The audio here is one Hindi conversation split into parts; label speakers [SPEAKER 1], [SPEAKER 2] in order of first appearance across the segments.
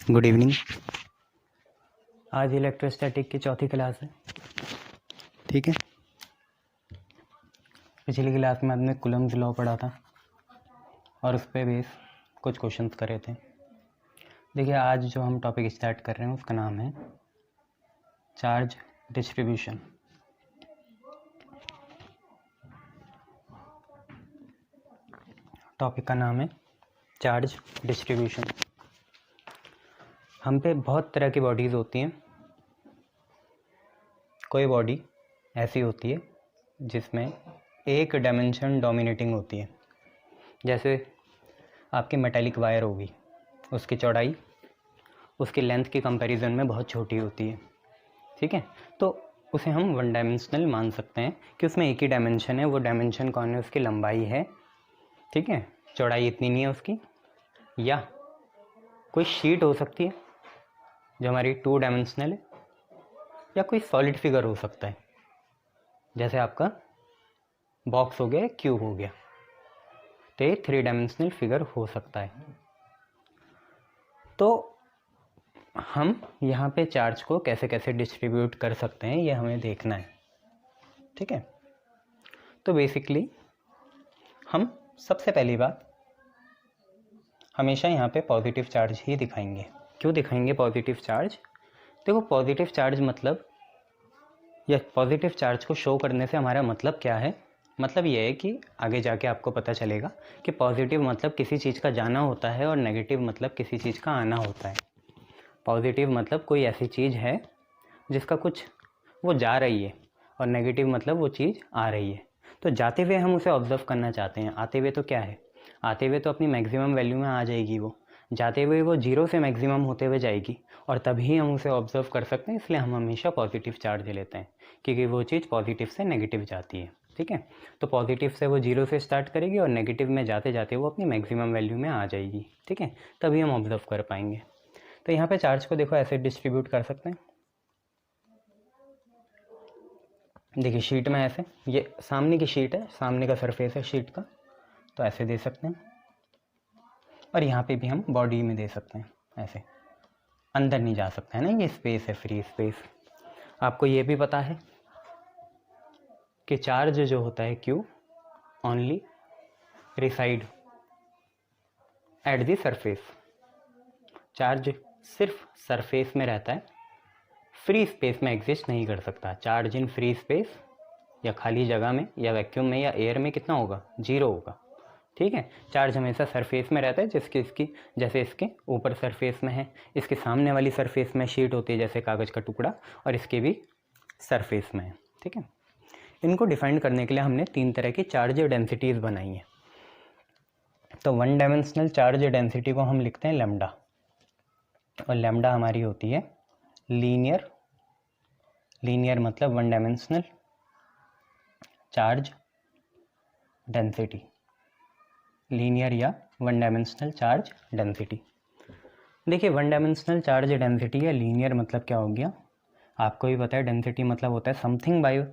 [SPEAKER 1] Good evening. आज इलेक्ट्रोस्टैटिक की चौथी क्लास है, ठीक है। पिछली क्लास में हमने कूलम्ब्स लॉ पढ़ा था और उस पर बेस कुछ क्वेश्चंस करे थे। देखिए, आज जो हम टॉपिक स्टार्ट कर रहे हैं उसका नाम है चार्ज डिस्ट्रीब्यूशन। टॉपिक का नाम है चार्ज डिस्ट्रीब्यूशन। हम पे बहुत तरह की बॉडीज़ होती हैं। कोई बॉडी ऐसी होती है जिसमें एक डायमेंशन डोमिनेटिंग होती है। जैसे आपकी मेटालिक वायर होगी, उसकी चौड़ाई उसकी लेंथ की कंपैरिजन में बहुत छोटी होती है, ठीक है। तो उसे हम वन डायमेंशनल मान सकते हैं कि उसमें एक ही डायमेंशन है। वो डायमेंशन कौन है? उसकी लंबाई है, ठीक है। चौड़ाई इतनी नहीं है उसकी। या कोई शीट हो सकती है जो हमारी टू डायमेंशनल है, या कोई सॉलिड फिगर हो सकता है, जैसे आपका बॉक्स हो गया, क्यूब हो गया। तो ये थ्री डायमेंशनल फिगर हो सकता है। तो हम यहाँ पे चार्ज को कैसे कैसे डिस्ट्रीब्यूट कर सकते हैं ये हमें देखना है, ठीक है। तो बेसिकली हम सबसे पहली बात हमेशा यहाँ पे पॉजिटिव चार्ज ही दिखाएंगे। क्यों दिखाएंगे पॉजिटिव चार्ज? देखो, पॉजिटिव चार्ज मतलब, या पॉजिटिव चार्ज को शो करने से हमारा मतलब क्या है? मतलब ये है कि आगे जाके आपको पता चलेगा कि पॉजिटिव मतलब किसी चीज़ का जाना होता है और नेगेटिव मतलब किसी चीज़ का आना होता है। पॉजिटिव मतलब कोई ऐसी चीज़ है जिसका कुछ वो जा रही है, और नेगेटिव मतलब वो चीज़ आ रही है। तो जाते हुए हम उसे ऑब्जर्व करना चाहते हैं। आते हुए तो क्या है? आते हुए तो अपनी मैक्सिमम वैल्यू में आ जाएगी वो। जाते हुए वो जीरो से मैक्सिमम होते हुए जाएगी, और तभी हम उसे ऑब्जर्व कर सकते हैं। इसलिए हम हमेशा पॉजिटिव चार्ज लेते हैं, क्योंकि वो चीज़ पॉजिटिव से नेगेटिव जाती है, ठीक है। तो पॉजिटिव से वो जीरो से स्टार्ट करेगी और नेगेटिव में जाते जाते वो अपनी मैक्सिमम वैल्यू में आ जाएगी, ठीक है। तभी हम ऑब्जर्व कर पाएंगे। तो यहाँ पे चार्ज को देखो ऐसे डिस्ट्रीब्यूट कर सकते हैं। देखिए, शीट में ऐसे, ये सामने की शीट है, सामने का सरफेस है शीट का, तो ऐसे दे सकते हैं। और यहाँ पे भी हम बॉडी में दे सकते हैं ऐसे। अंदर नहीं जा सकता है ना, ये स्पेस है, फ्री स्पेस। आपको ये भी पता है कि चार्ज जो होता है Q only reside at the surface. Charge सिर्फ सरफेस में रहता है, फ्री स्पेस में एग्जिस्ट नहीं कर सकता। चार्ज इन फ्री स्पेस, या खाली जगह में, या वैक्यूम में, या एयर में कितना होगा? जीरो होगा, ठीक है। चार्ज हमेशा सरफेस में रहता है, जिसकी इसकी, जैसे इसके ऊपर सरफेस में है, इसके सामने वाली सरफेस में शीट होती है जैसे कागज़ का टुकड़ा, और इसके भी सरफेस में है, ठीक है। इनको डिफाइन करने के लिए हमने तीन तरह की चार्ज डेंसिटीज़ बनाई हैं। तो वन डायमेंशनल चार्ज डेंसिटी को हम लिखते हैं लैम्डा, और लैम्डा हमारी होती है लीनियर। लीनियर मतलब one dimensional charge density, linear या वन डायमेंशनल चार्ज डेंसिटी। देखिए, वन डायमेंशनल चार्ज डेंसिटी या लीनियर मतलब क्या हो गया? आपको भी पता है, डेंसिटी मतलब होता है समथिंग बाय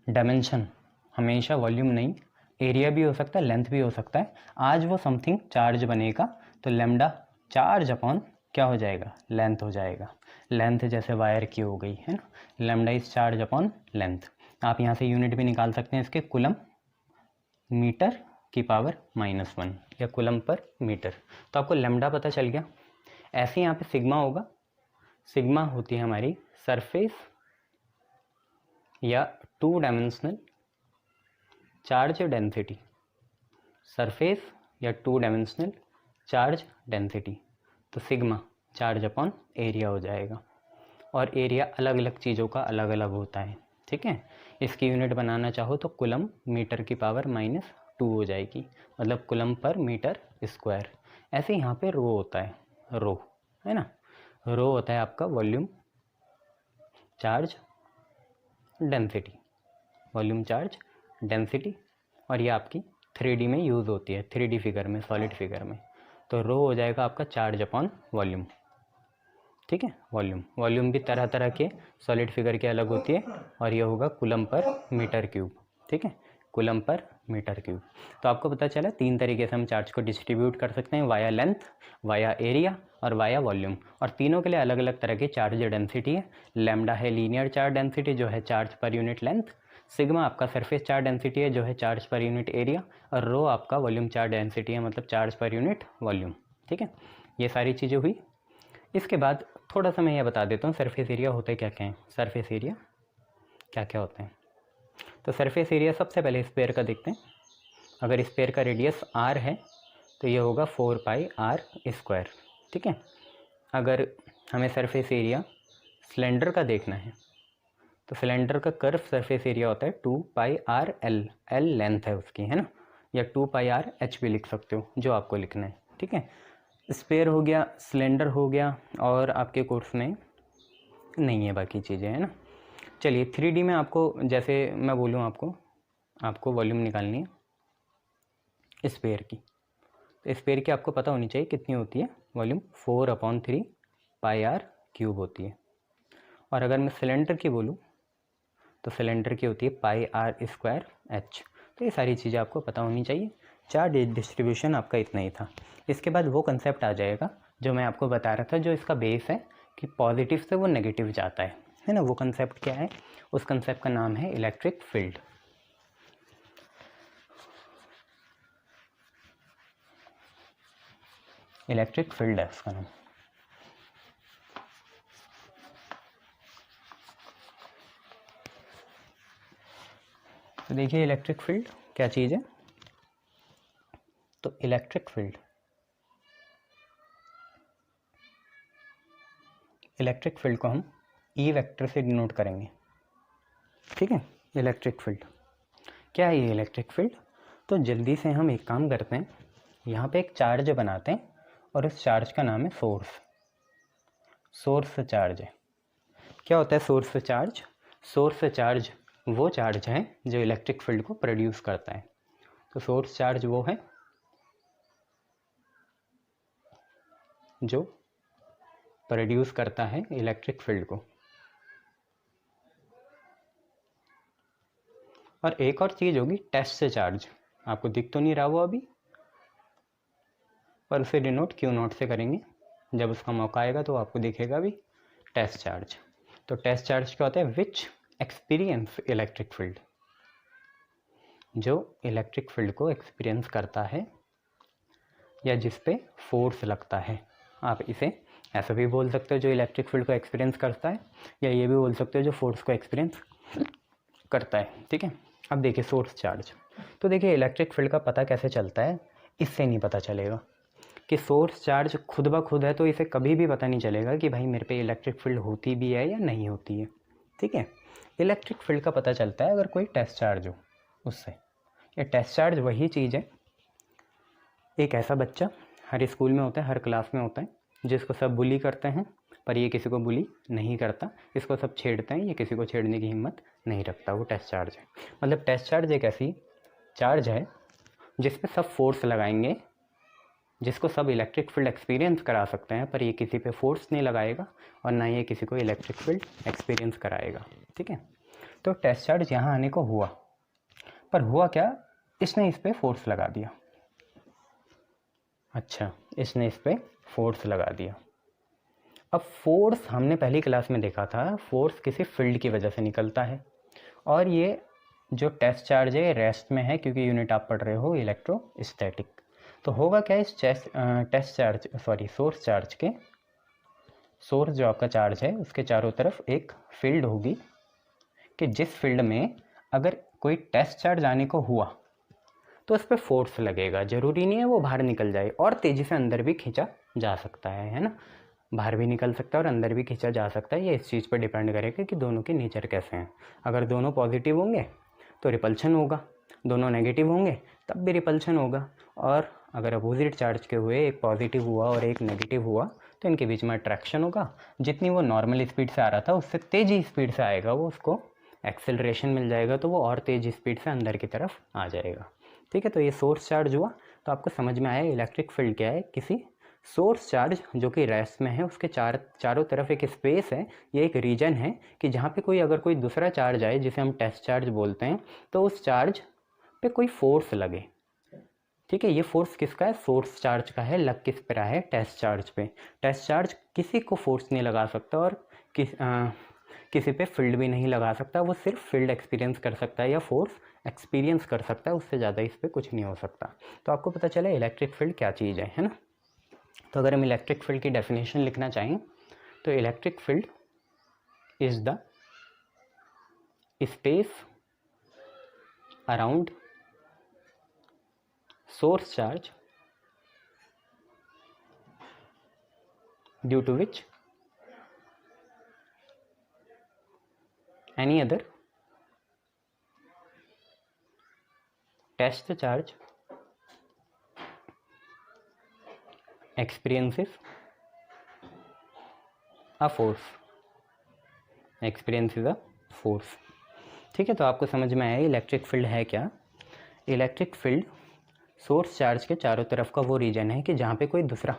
[SPEAKER 1] डायमेंशन। हमेशा वॉल्यूम नहीं, एरिया भी हो सकता है, लेंथ भी हो सकता है। आज वो समथिंग चार्ज बनेगा, तो लैम्डा चार्ज अपॉन क्या हो जाएगा? लेंथ हो जाएगा। लेंथ जैसे वायर की हो गई है ना, lambda is charge upon length. आप यहाँ से यूनिट भी निकाल सकते हैं इसके, कूलम मीटर की पावर -1, या कूलम पर मीटर। तो आपको लैम्डा पता चल गया। ऐसे यहाँ पे सिग्मा होगा। सिग्मा होती है हमारी सरफेस या two dimensional charge density. Surface या टू डायमेंशनल चार्ज डेंसिटी। तो सिग्मा चार्ज अपॉन एरिया हो जाएगा, और एरिया अलग अलग चीज़ों का अलग अलग होता है, ठीक है। इसकी यूनिट बनाना चाहो तो कूलम मीटर की पावर -2 हो जाएगी, मतलब कूलम पर मीटर स्क्वायर। ऐसे यहाँ पे रो होता है, रो है ना। रो होता है आपका volume charge density, volume charge density. और ये आपकी 3D में यूज़ होती है, 3D फिगर में, सॉलिड फिगर में। तो रो हो जाएगा आपका चार्ज अपॉन वॉल्यूम, ठीक है। वॉल्यूम भी तरह तरह के सॉलिड फिगर की अलग होती है, और ये होगा कूलम पर मीटर क्यूब, ठीक है। Coulomb per metre cube. तो आपको पता चला 3 तरीके से हम चार्ज को डिस्ट्रीब्यूट कर सकते हैं, वाया लेंथ, वाया एरिया और वाया वॉल्यूम। और तीनों के लिए अलग अलग तरह की चार्ज डेंसिटी है। लैम्डा है लीनियर चार्ज डेंसिटी जो है charge per unit length, sigma आपका सरफेस चार्ज डेंसिटी है जो है चार्ज पर यूनिट एरिया, और रो आपका वॉल्यूम चार्ज डेंसिटी है मतलब चार्ज पर यूनिट वॉल्यूम। ठीक है, ये सारी चीज़ें हुई। इसके बाद थोड़ा सा मैं ये बता देता हूँ सरफेस एरिया होते क्या क्या हैं। सरफेस एरिया क्या क्या होते हैं, तो सरफेस एरिया सबसे पहले स्फीयर का देखते हैं। अगर स्फीयर का रेडियस r है तो ये होगा 4 पाई r स्क्वायर। ठीक है, अगर हमें सरफेस एरिया सिलेंडर का देखना है तो सिलेंडर का कर्व सरफेस एरिया होता है 2 पाई r l, l लेंथ है उसकी, है ना, या 2 पाई r h भी लिख सकते हो जो आपको लिखना है। ठीक है, स्फीयर हो गया, सिलेंडर हो गया, और आपके कोर्स में नहीं है बाकी चीज़ें, है ना। चलिए 3D में आपको, जैसे मैं बोलूँ आपको वॉल्यूम निकालनी है स्फीयर की, तो स्फीयर की आपको पता होनी चाहिए कितनी होती है वॉल्यूम, 4/3 पाई r क्यूब होती है। और अगर मैं सिलेंडर की बोलूँ तो सिलेंडर की होती है पाई r स्क्वायर h। तो ये सारी चीज़ें आपको पता होनी चाहिए। चार्ज डिस्ट्रीब्यूशन आपका इतना ही था। इसके बाद वो कंसेप्ट आ जाएगा जो मैं आपको बता रहा था, जो इसका बेस है कि पॉजिटिव से वो नेगेटिव जाता है ना। वो कंसेप्ट क्या है, उस कंसेप्ट का नाम है इलेक्ट्रिक फील्ड। इलेक्ट्रिक फील्ड है उसका नाम। तो देखिए इलेक्ट्रिक फील्ड क्या चीज़ है। तो इलेक्ट्रिक फील्ड को हम ई वेक्टर से डिनोट करेंगे। ठीक है, इलेक्ट्रिक फील्ड क्या है ये इलेक्ट्रिक फील्ड। तो जल्दी से हम एक काम करते हैं, यहाँ पे एक चार्ज बनाते हैं और उस चार्ज का नाम है सोर्स चार्ज है। क्या होता है सोर्स चार्ज? सोर्स चार्ज वो चार्ज है जो इलेक्ट्रिक फील्ड को प्रोड्यूस करता है। तो सोर्स चार्ज वो है जो प्रोड्यूस करता है इलेक्ट्रिक फील्ड को। और एक और चीज़ होगी टेस्ट चार्ज, आपको दिख तो नहीं रहा वो अभी, पर उसे डिनोट क्यू नॉट से करेंगे, जब उसका मौका आएगा तो आपको दिखेगा भी टेस्ट चार्ज। तो टेस्ट चार्ज क्या होता है? विच एक्सपीरियंस इलेक्ट्रिक फील्ड, जो इलेक्ट्रिक फील्ड को एक्सपीरियंस करता है या जिस पे फोर्स लगता है। आप इसे ऐसा भी बोल सकते हो जो इलेक्ट्रिक फील्ड को एक्सपीरियंस करता है, या ये भी बोल सकते हो जो फोर्स को एक्सपीरियंस करता है। ठीक है, अब देखिए सोर्स चार्ज। तो देखिए इलेक्ट्रिक फील्ड का पता कैसे चलता है, इससे नहीं पता चलेगा कि सोर्स चार्ज खुद ब खुद है, तो इसे कभी भी पता नहीं चलेगा कि भाई मेरे पे इलेक्ट्रिक फील्ड होती भी है या नहीं होती है। ठीक है, इलेक्ट्रिक फील्ड का पता चलता है अगर कोई टेस्ट चार्ज हो उससे। ये टेस्ट चार्ज वही चीज़ है, एक ऐसा बच्चा हर स्कूल में होता है, हर क्लास में होता है, जिसको सब बुली करते हैं पर ये किसी को बुली नहीं करता, इसको सब छेड़ते हैं, ये किसी को छेड़ने की हिम्मत नहीं रखता, वो टेस्ट चार्ज है। मतलब टेस्ट चार्ज एक ऐसी चार्ज है जिस पे सब फोर्स लगाएंगे, जिसको सब इलेक्ट्रिक फील्ड एक्सपीरियंस करा सकते हैं, पर ये किसी पे फोर्स नहीं लगाएगा और ना ये किसी को इलेक्ट्रिक फील्ड एक्सपीरियंस कराएगा। ठीक है, तो टेस्ट चार्ज यहाँ आने को हुआ, पर हुआ क्या, इसने इस पर फोर्स लगा दिया। अच्छा, इसने इस पर फोर्स लगा दिया। अब फोर्स हमने पहली क्लास में देखा था, फोर्स किसी फील्ड की वजह से निकलता है, और ये जो टेस्ट चार्ज है रेस्ट में है, क्योंकि यूनिट आप पढ़ रहे हो इलेक्ट्रोस्टैटिक। तो होगा क्या इस सोर्स चार्ज के, सोर्स जो आपका चार्ज है उसके चारों तरफ एक फील्ड होगी, कि जिस फील्ड में अगर कोई टेस्ट चार्ज आने को हुआ तो उस पर फोर्स लगेगा। ज़रूरी नहीं है वो बाहर निकल जाए, और तेज़ी से अंदर भी खींचा जा सकता है ना, बाहर भी निकल सकता है और अंदर भी खींचा जा सकता है। ये इस चीज़ पर डिपेंड करेगा कि दोनों के नेचर कैसे हैं। अगर दोनों पॉजिटिव होंगे तो रिपल्शन होगा, दोनों नेगेटिव होंगे तब भी रिपल्शन होगा, और अगर अपोजिट चार्ज के हुए एक पॉजिटिव हुआ और एक नेगेटिव हुआ तो इनके बीच में अट्रैक्शन होगा। जितनी वो नॉर्मल स्पीड से आ रहा था उससे तेज़ी स्पीड से आएगा, वो उसको एक्सेलरेशन मिल जाएगा, तो वो और तेज़ स्पीड से अंदर की तरफ आ जाएगा। ठीक है, तो ये सोर्स चार्ज हुआ। तो आपको समझ में आया इलेक्ट्रिक फील्ड क्या है, किसी सोर्स चार्ज जो कि रेस्ट में है उसके चारों तरफ एक स्पेस है, ये एक रीजन है कि जहाँ पे अगर कोई दूसरा चार्ज आए जिसे हम टेस्ट चार्ज बोलते हैं, तो उस चार्ज पे कोई फोर्स लगे, ठीक है, ये फोर्स किसका है, सोर्स चार्ज का है, लग किस पे रहा है, टेस्ट चार्ज पे। टेस्ट चार्ज किसी को फोर्स नहीं लगा सकता और किसी पे फील्ड भी नहीं लगा सकता, वो सिर्फ फील्ड एक्सपीरियंस कर सकता है या फोर्स एक्सपीरियंस कर सकता है, उससे ज़्यादा इस पर कुछ नहीं हो सकता। तो आपको पता चला इलेक्ट्रिक फील्ड क्या चीज़ है ना। तो अगर हम इलेक्ट्रिक फील्ड की डेफिनेशन लिखना चाहें तो electric field is the space around source charge due to which any other test charge experiences a force, experiences a force। ठीक है, तो आपको समझ में आया इलेक्ट्रिक फील्ड है क्या। इलेक्ट्रिक फील्ड सोर्स चार्ज के चारों तरफ का वो रीजन है कि जहाँ पे कोई दूसरा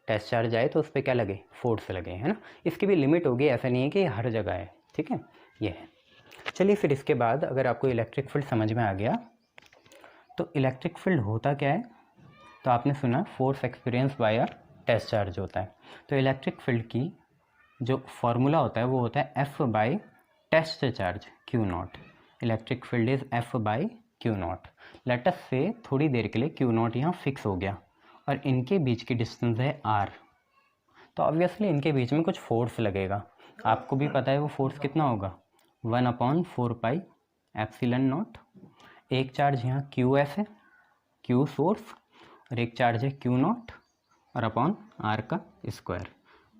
[SPEAKER 1] टेस्ट चार्ज आए तो उस पर क्या लगे, फोर्स लगे, है ना। इसकी भी लिमिट होगी, ऐसा नहीं है कि हर जगह है, ठीक है, ये है। चलिए फिर इसके बाद अगर आपको इलेक्ट्रिक फील्ड समझ में आ गया तो इलेक्ट्रिक फील्ड होता क्या है। तो आपने सुना force experience by a test charge होता है। तो इलेक्ट्रिक फील्ड की जो फॉर्मूला होता है वो होता है F by test charge Q naught. Electric field is F by Q naught. Let us say थोड़ी देर के लिए क्यू नॉट यहाँ फिक्स हो गया और इनके बीच की डिस्टेंस है आर। तो ऑब्वियसली इनके बीच में कुछ फोर्स लगेगा, आपको भी पता है वो फोर्स कितना होगा, 1/4 पाई एप्सिलॉन नॉट। एक चार्ज यहाँ क्यू एस है, क्यू सोर्स, और एक चार्ज है क्यू नॉट और अपॉन आर का स्क्वायर।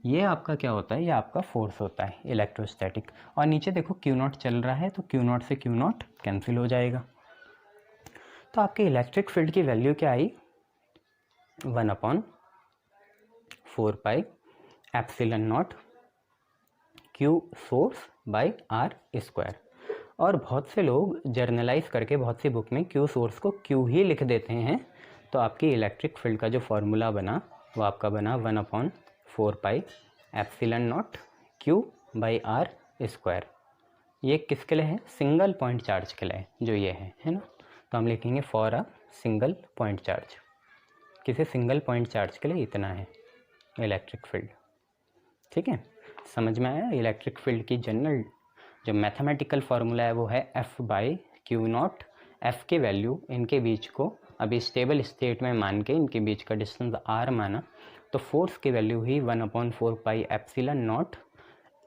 [SPEAKER 1] ये आपका क्या होता है, ये आपका फोर्स होता है इलेक्ट्रोस्टैटिक। और नीचे देखो क्यू नॉट चल रहा है तो क्यू नॉट से क्यू नॉट कैंसिल हो जाएगा। तो आपके इलेक्ट्रिक फील्ड की वैल्यू क्या आई, 1/4 pi epsilon naught Q source by R square. और बहुत से लोग जर्नलाइज करके बहुत सी बुक में क्यू सोर्स को क्यू ही लिख देते हैं। तो आपकी इलेक्ट्रिक फील्ड का जो फॉर्मूला बना वो आपका बना 1/4 pi epsilon naught Q by R square. ये किसके लिए है, सिंगल पॉइंट चार्ज के लिए, जो ये है ना। तो हम लिखेंगे for a single point charge, किसी सिंगल पॉइंट चार्ज के लिए इतना है इलेक्ट्रिक फील्ड, ठीक है। समझ में आया। इलेक्ट्रिक फील्ड की जनरल जो मैथमेटिकल फार्मूला है वो है F by Q not. F की वैल्यू इनके बीच को अभी स्टेबल स्टेट में मान के इनके बीच का डिस्टेंस आर माना, तो फोर्स की वैल्यू हुई 1/4 पाई एप्सिलॉन नॉट।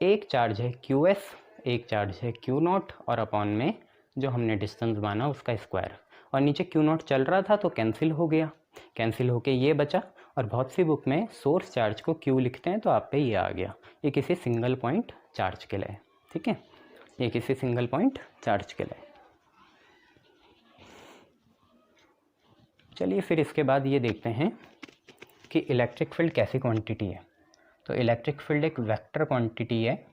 [SPEAKER 1] एक चार्ज है क्यू एस, एक चार्ज है क्यू नॉट और अपॉन में जो हमने डिस्टेंस माना उसका स्क्वायर। और नीचे क्यू नॉट चल रहा था तो कैंसिल हो गया, कैंसिल होके ये बचा। और बहुत सी बुक में सोर्स चार्ज को क्यू लिखते हैं तो आप पे ये आ गया, ये किसी सिंगल पॉइंट चार्ज के लिए, ठीक है, ये किसी सिंगल पॉइंट चार्ज के लिए। चलिए फिर इसके बाद ये देखते हैं कि इलेक्ट्रिक फील्ड कैसी क्वांटिटी है। तो इलेक्ट्रिक फील्ड एक वेक्टर क्वांटिटी है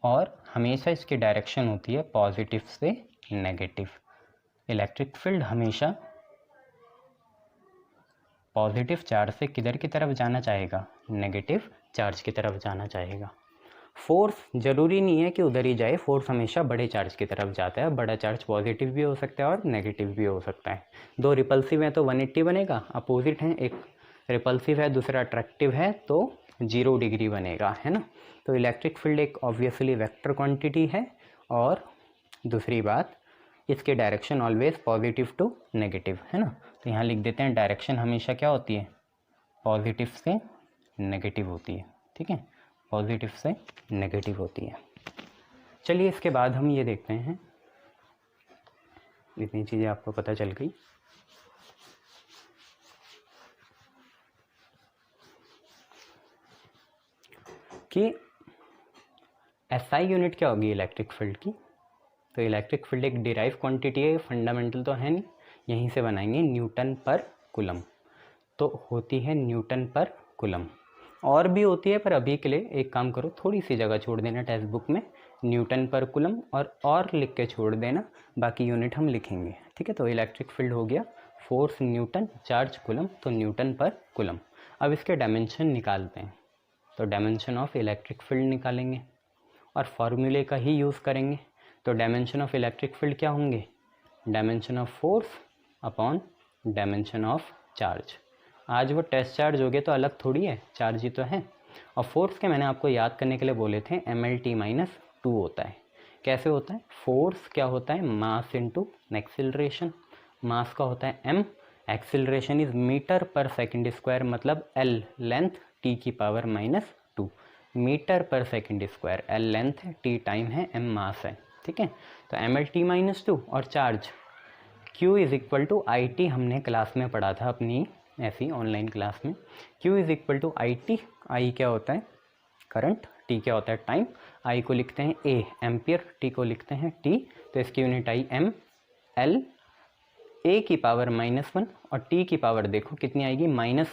[SPEAKER 1] और हमेशा इसकी डायरेक्शन होती है पॉजिटिव से नेगेटिव। इलेक्ट्रिक फील्ड हमेशा पॉजिटिव चार्ज से किधर की तरफ जाना चाहेगा, नेगेटिव चार्ज की तरफ जाना चाहेगा। फोर्स ज़रूरी नहीं है कि उधर ही जाए, फोर्स हमेशा बड़े चार्ज की तरफ जाता है। बड़ा चार्ज पॉजिटिव भी हो सकता है और नेगेटिव भी हो सकता है। दो रिपल्सिव हैं तो 180 बनेगा, अपोजिट हैं, एक रिपल्सिव है दूसरा अट्रैक्टिव है तो 0 डिग्री बनेगा, है ना। तो इलेक्ट्रिक फील्ड एक ऑब्वियसली वेक्टर क्वांटिटी है और दूसरी बात इसकी direction always positive to negative, है ना। तो यहाँ लिख देते हैं डायरेक्शन हमेशा क्या होती है, पॉजिटिव से नेगेटिव होती है, ठीक है, पॉजिटिव से नेगेटिव होती है। चलिए इसके बाद हम ये देखते हैं, इतनी चीज़ें आपको पता चल गई कि एसआई यूनिट क्या होगी इलेक्ट्रिक फील्ड की। तो इलेक्ट्रिक फील्ड एक डिराइव क्वांटिटी है, फंडामेंटल तो है नहीं, यहीं से बनाएंगे, न्यूटन पर कूलम। तो होती है न्यूटन पर कूलम, और भी होती है पर अभी के लिए एक काम करो, थोड़ी सी जगह छोड़ देना टेक्स्ट बुक में, न्यूटन पर कूलम और लिख के छोड़ देना, बाकी यूनिट हम लिखेंगे, ठीक है। तो इलेक्ट्रिक फील्ड हो गया फोर्स न्यूटन, चार्ज कूलम, तो न्यूटन पर कूलम। अब इसके डायमेंशन निकालते हैं, तो डायमेंशन ऑफ इलेक्ट्रिक फील्ड निकालेंगे और फॉर्मूले का ही यूज़ करेंगे। तो डायमेंशन ऑफ इलेक्ट्रिक फील्ड क्या होंगे, dimension of force upon dimension of charge. आज वो टेस्ट चार्ज हो गए तो अलग थोड़ी है, चार्ज ही तो है। और फोर्स के मैंने आपको याद करने के लिए बोले थे mlt-2 होता है। कैसे होता है? फोर्स क्या होता है? Mass into acceleration. मास का होता है m, acceleration is metre per second square, मतलब l लेंथ t की power -2 metre per second square. l length है, t टाइम है, m मास है। ठीक है, तो mlt-2 और charge q is equal to I T. हमने क्लास में पढ़ा था अपनी ऐसी ऑनलाइन क्लास में, q is equal to I T. I क्या होता है? करंट। t क्या होता है? टाइम। I को लिखते हैं a एम्पियर, t को लिखते हैं t, तो इसकी unit I m l a की पावर -1 और t की पावर देखो कितनी आएगी, माइनस,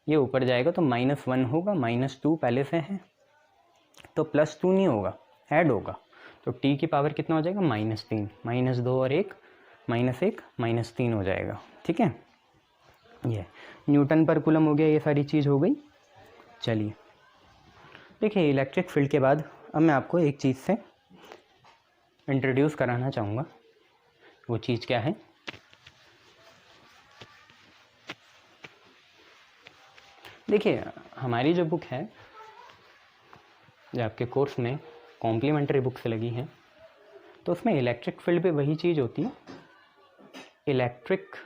[SPEAKER 1] ये ऊपर जाएगा तो -1 होगा, -2 पहले से है तो +2 नहीं होगा, ऐड होगा, तो t की पावर कितना हो जाएगा? -3, -2 और 1, -1 -3 हो जाएगा। ठीक है, ये न्यूटन पर कूलम हो गया, ये सारी चीज़ हो गई। चलिए देखिए, इलेक्ट्रिक फील्ड के बाद अब मैं आपको एक चीज़ से इंट्रोड्यूस कराना चाहूँगा। वो चीज़ क्या है? देखिए, हमारी जो बुक है, जो आपके कोर्स में कॉम्प्लीमेंट्री बुक से लगी है, तो उसमें इलेक्ट्रिक फील्ड पे वही चीज़ होती है, इलेक्ट्रिक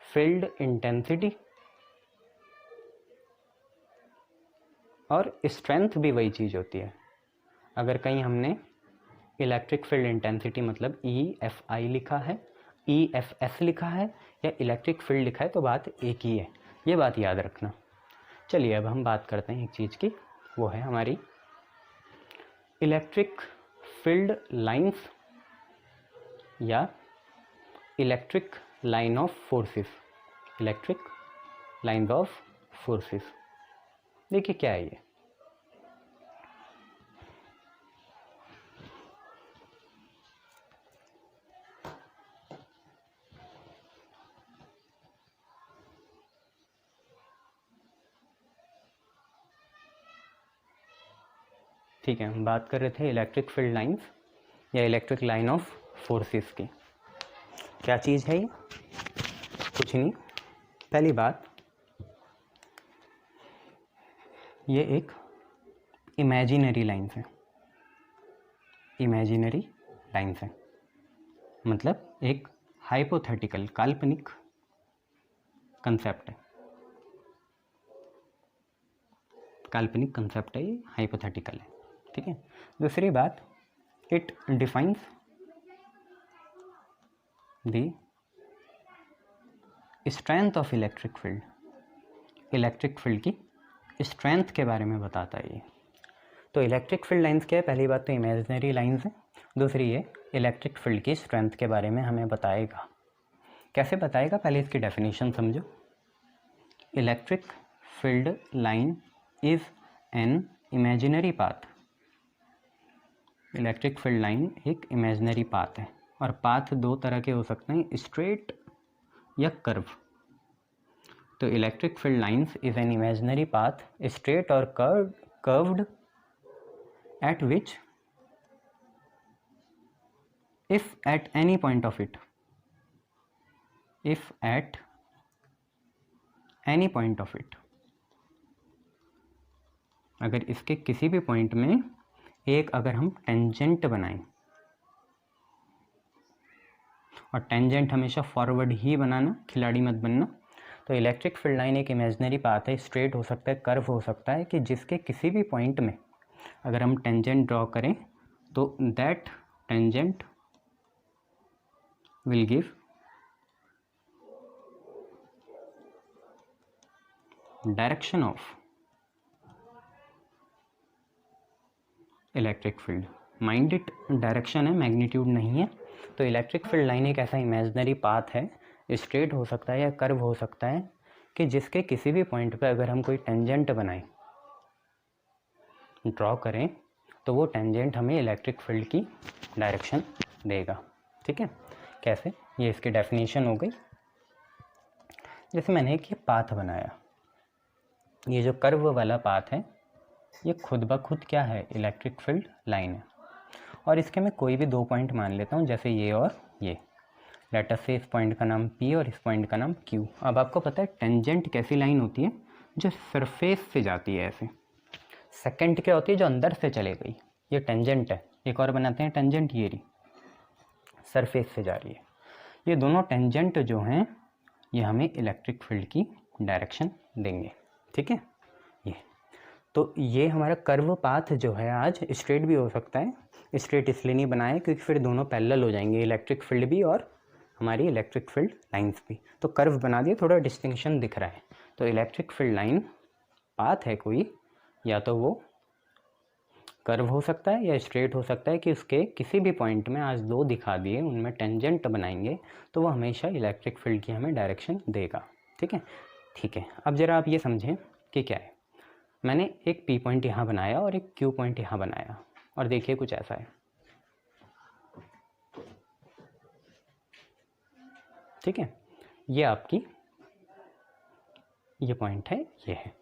[SPEAKER 1] फील्ड इंटेंसिटी, और स्ट्रेंथ भी वही चीज़ होती है। अगर कहीं हमने इलेक्ट्रिक फील्ड इंटेंसिटी मतलब EFI लिखा है, EFS लिखा है या इलेक्ट्रिक फील्ड लिखा है तो बात एक ही है, ये बात याद रखना। चलिए अब हम बात करते हैं एक चीज़ की, वो है हमारी इलेक्ट्रिक फील्ड लाइंस या electric line of forces. Electric lines of forces, देखिए क्या है ये। ठीक है, हम बात कर रहे थे इलेक्ट्रिक फील्ड लाइंस या इलेक्ट्रिक लाइन ऑफ फोर्सेस की। क्या चीज़ है ये? कुछ नहीं, पहली बात, ये एक इमेजिनरी लाइंस है। इमेजिनरी लाइंस है मतलब एक हाइपोथेटिकल, काल्पनिक कंसेप्ट है। काल्पनिक कंसेप्ट है, ये हाइपोथेटिकल है। ठीक है, दूसरी बात, it defines the strength of electric field. Electric field की स्ट्रेंथ के बारे में बताता है ये। तो इलेक्ट्रिक फील्ड लाइंस क्या है? पहली बात तो इमेजिनरी लाइंस है, दूसरी ये इलेक्ट्रिक फील्ड की स्ट्रेंथ के बारे में हमें बताएगा। कैसे बताएगा? पहले इसकी डेफिनेशन समझो। Electric field line is an imaginary path. Electric field line एक इमेजिनरी पाथ है, और पाथ दो तरह के हो सकते हैं, स्ट्रेट या कर्व। तो electric field lines is an imaginary path, straight और curved, at which if at any point of it, if at any point of it, अगर इसके किसी भी पॉइंट में एक अगर हम टेंजेंट बनाएं, और टेंजेंट हमेशा फॉरवर्ड ही बनाना, खिलाड़ी मत बनना। तो इलेक्ट्रिक फील्ड लाइन एक इमेजिनरी पाथ है, स्ट्रेट हो सकता है, कर्व हो सकता है, कि जिसके किसी भी पॉइंट में अगर हम टेंजेंट ड्रॉ करें तो that tangent will give direction of electric field. Mind it, direction है, मैग्नीट्यूड नहीं है। तो इलेक्ट्रिक फील्ड लाइन एक ऐसा इमेजिनरी पाथ है, स्ट्रेट हो सकता है या कर्व हो सकता है, कि जिसके किसी भी पॉइंट पे अगर हम कोई टेंजेंट बनाएं, ड्रॉ करें, तो वो टेंजेंट हमें इलेक्ट्रिक फील्ड की डायरेक्शन देगा। ठीक है, कैसे? ये इसकी डेफिनेशन हो गई। जैसे मैंने एक ये पाथ बनाया, ये जो कर्व वाला पाथ है, ये खुद ब खुद क्या है? इलेक्ट्रिक फील्ड लाइन है। और इसके मैं कोई भी दो पॉइंट मान लेता हूँ, जैसे ये और ये। लेट अस से इस पॉइंट का नाम P और इस पॉइंट का नाम Q। अब आपको पता है टेंजेंट कैसी लाइन होती है, जो सरफेस से जाती है ऐसे। सेकेंड क्या होती है, जो अंदर से चले गई, ये टेंजेंट है। एक और बनाते हैं टेंजेंट, ये रही सरफेस से जा रही है। ये दोनों टेंजेंट जो हैं ये हमें इलेक्ट्रिक फील्ड की डायरेक्शन देंगे, ठीक है। ये तो ये हमारा कर्व पाथ जो है आज स्ट्रेट भी हो सकता है, स्ट्रेट इसलिए नहीं बनाया क्योंकि फिर दोनों पैरेलल हो जाएंगे, इलेक्ट्रिक फील्ड भी और हमारी इलेक्ट्रिक फील्ड लाइंस भी। तो कर्व बना दिए, थोड़ा डिस्टिंक्शन दिख रहा है। तो इलेक्ट्रिक फील्ड लाइन पाथ है कोई, या तो वो कर्व हो सकता है या स्ट्रेट हो सकता है, कि उसके किसी भी पॉइंट में आज दो दिखा दिए उनमें टेंजेंट बनाएंगे तो वो हमेशा इलेक्ट्रिक फील्ड की हमें डायरेक्शन देगा, ठीक है। ठीक है, अब ज़रा आप ये समझें कि क्या है। मैंने एक P पॉइंट यहाँ बनाया और एक Q पॉइंट यहाँ बनाया, और देखिए कुछ ऐसा है, ठीक है। ये आपकी ये पॉइंट है, ये है,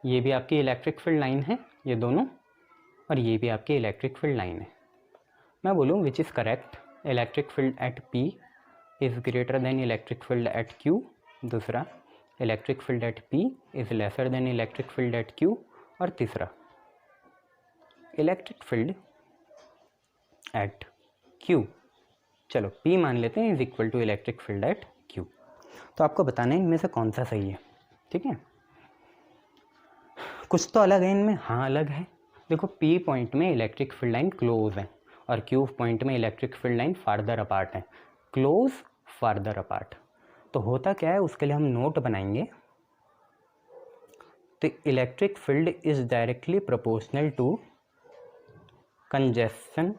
[SPEAKER 1] ये भी आपकी इलेक्ट्रिक फील्ड लाइन है, ये दोनों, और ये भी आपकी इलेक्ट्रिक फील्ड लाइन है। मैं बोलूँ which is correct, electric field at P is greater than electric field at Q। दूसरा, electric field at P is lesser than electric field at Q। और तीसरा, इलेक्ट्रिक फील्ड एट Q, चलो P मान लेते हैं, is equal to electric field at Q। तो आपको बताना है इनमें से कौन सा सही है, ठीक है। कुछ तो अलग है इनमें, हाँ अलग है। देखो P पॉइंट में इलेक्ट्रिक फील्ड लाइन क्लोज है और Q पॉइंट में electric field line farther apart है। क्लोज, फार्दर अपार्ट, तो होता क्या है उसके लिए हम नोट बनाएंगे। तो electric field is directly proportional to congestion.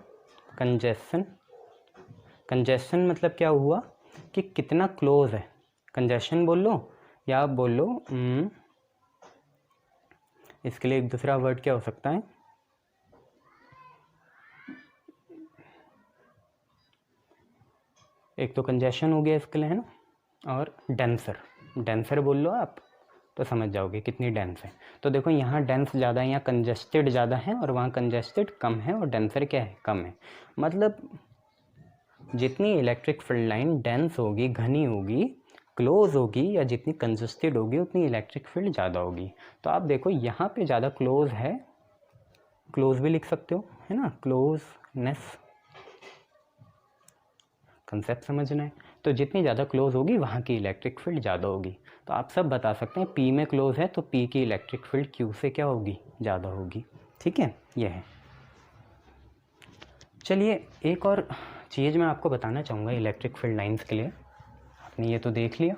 [SPEAKER 1] Congestion मतलब क्या हुआ कि कितना क्लोज है। कंजेशन बोल लो या आप बोल लो इसके लिए एक दूसरा वर्ड क्या हो सकता है, एक तो कंजेशन हो गया इसके लिए, है ना, और डेंसर बोल लो आप, तो समझ जाओगे कितनी डेंस है। तो देखो यहाँ डेंस ज़्यादा है, यहाँ कंजेस्टेड ज़्यादा है, और वहाँ कंजेस्टेड कम है, और डेंसर क्या है, कम है। मतलब जितनी इलेक्ट्रिक फील्ड लाइन डेंस होगी, घनी होगी, क्लोज होगी, या जितनी कंजेस्टेड होगी उतनी इलेक्ट्रिक फील्ड ज़्यादा होगी। तो आप देखो यहाँ पे ज़्यादा क्लोज है, क्लोज भी लिख सकते हो, है ना, क्लोजनेस, कंसेप्ट समझना है। तो जितनी ज़्यादा क्लोज होगी वहाँ की इलेक्ट्रिक फील्ड ज़्यादा होगी। तो आप सब बता सकते हैं P में क्लोज है तो P की इलेक्ट्रिक फील्ड Q से क्या होगी, ज़्यादा होगी, ठीक है। यह है। चलिए एक और चीज़ मैं आपको बताना चाहूँगा इलेक्ट्रिक फील्ड लाइंस के लिए। आपने ये तो देख लिया,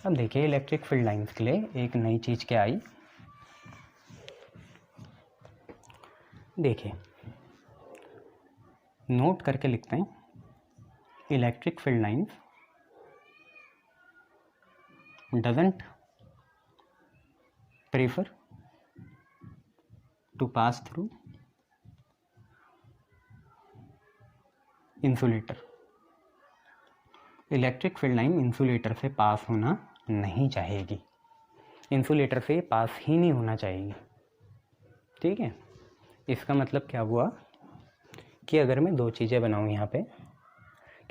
[SPEAKER 1] अब देखिए इलेक्ट्रिक फील्ड लाइंस के लिए एक नई चीज़ क्या आई। देखिए नोट करके लिखते हैं, electric field lines doesn't prefer to pass through insulator. Electric field line insulator से पास होना नहीं चाहेगी, इंसुलेटर से पास ही नहीं होना चाहिए, ठीक है। इसका मतलब क्या हुआ कि अगर मैं दो चीज़ें बनाऊँ यहाँ पे,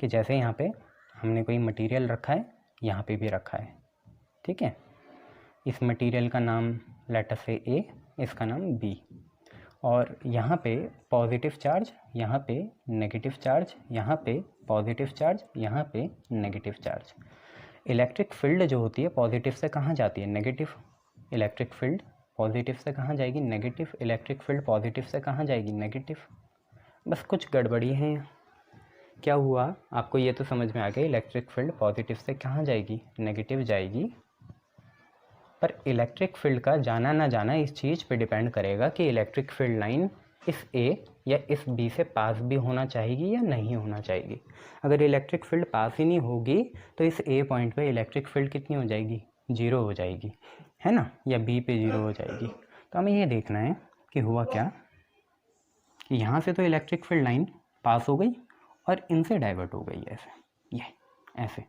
[SPEAKER 1] कि जैसे यहाँ पे हमने कोई मटेरियल रखा है, यहाँ पे भी रखा है, ठीक है। इस मटेरियल का नाम लेटर से A, इसका नाम B, और यहाँ पे पॉजिटिव चार्ज, यहाँ पे नेगेटिव चार्ज, यहाँ पे पॉजिटिव चार्ज, यहाँ पे नेगेटिव चार्ज। इलेक्ट्रिक फील्ड जो होती है पॉजिटिव से कहाँ जाती है, नेगेटिव। इलेक्ट्रिक फील्ड पॉजिटिव से कहाँ जाएगी, नेगेटिव। इलेक्ट्रिक फील्ड पॉजिटिव से कहाँ जाएगी, नेगेटिव। बस कुछ गड़बड़ी है। क्या हुआ आपको ये तो समझ में आ गया, इलेक्ट्रिक फील्ड पॉजिटिव से कहाँ जाएगी, नेगेटिव जाएगी। पर इलेक्ट्रिक फील्ड का जाना ना जाना इस चीज़ पे डिपेंड करेगा कि इलेक्ट्रिक फील्ड लाइन इस A या इस B से पास भी होना चाहिए या नहीं होना चाहिए। अगर इलेक्ट्रिक फील्ड पास ही नहीं होगी तो इस A पॉइंट पे इलेक्ट्रिक फील्ड कितनी हो जाएगी, 0 हो जाएगी, है ना, या B पे 0 हो जाएगी। तो हमें ये देखना है कि हुआ क्या, कि यहाँ से तो इलेक्ट्रिक फील्ड लाइन पास हो गई और इनसे डाइवर्ट हो गई, ऐसे, ये ऐसे,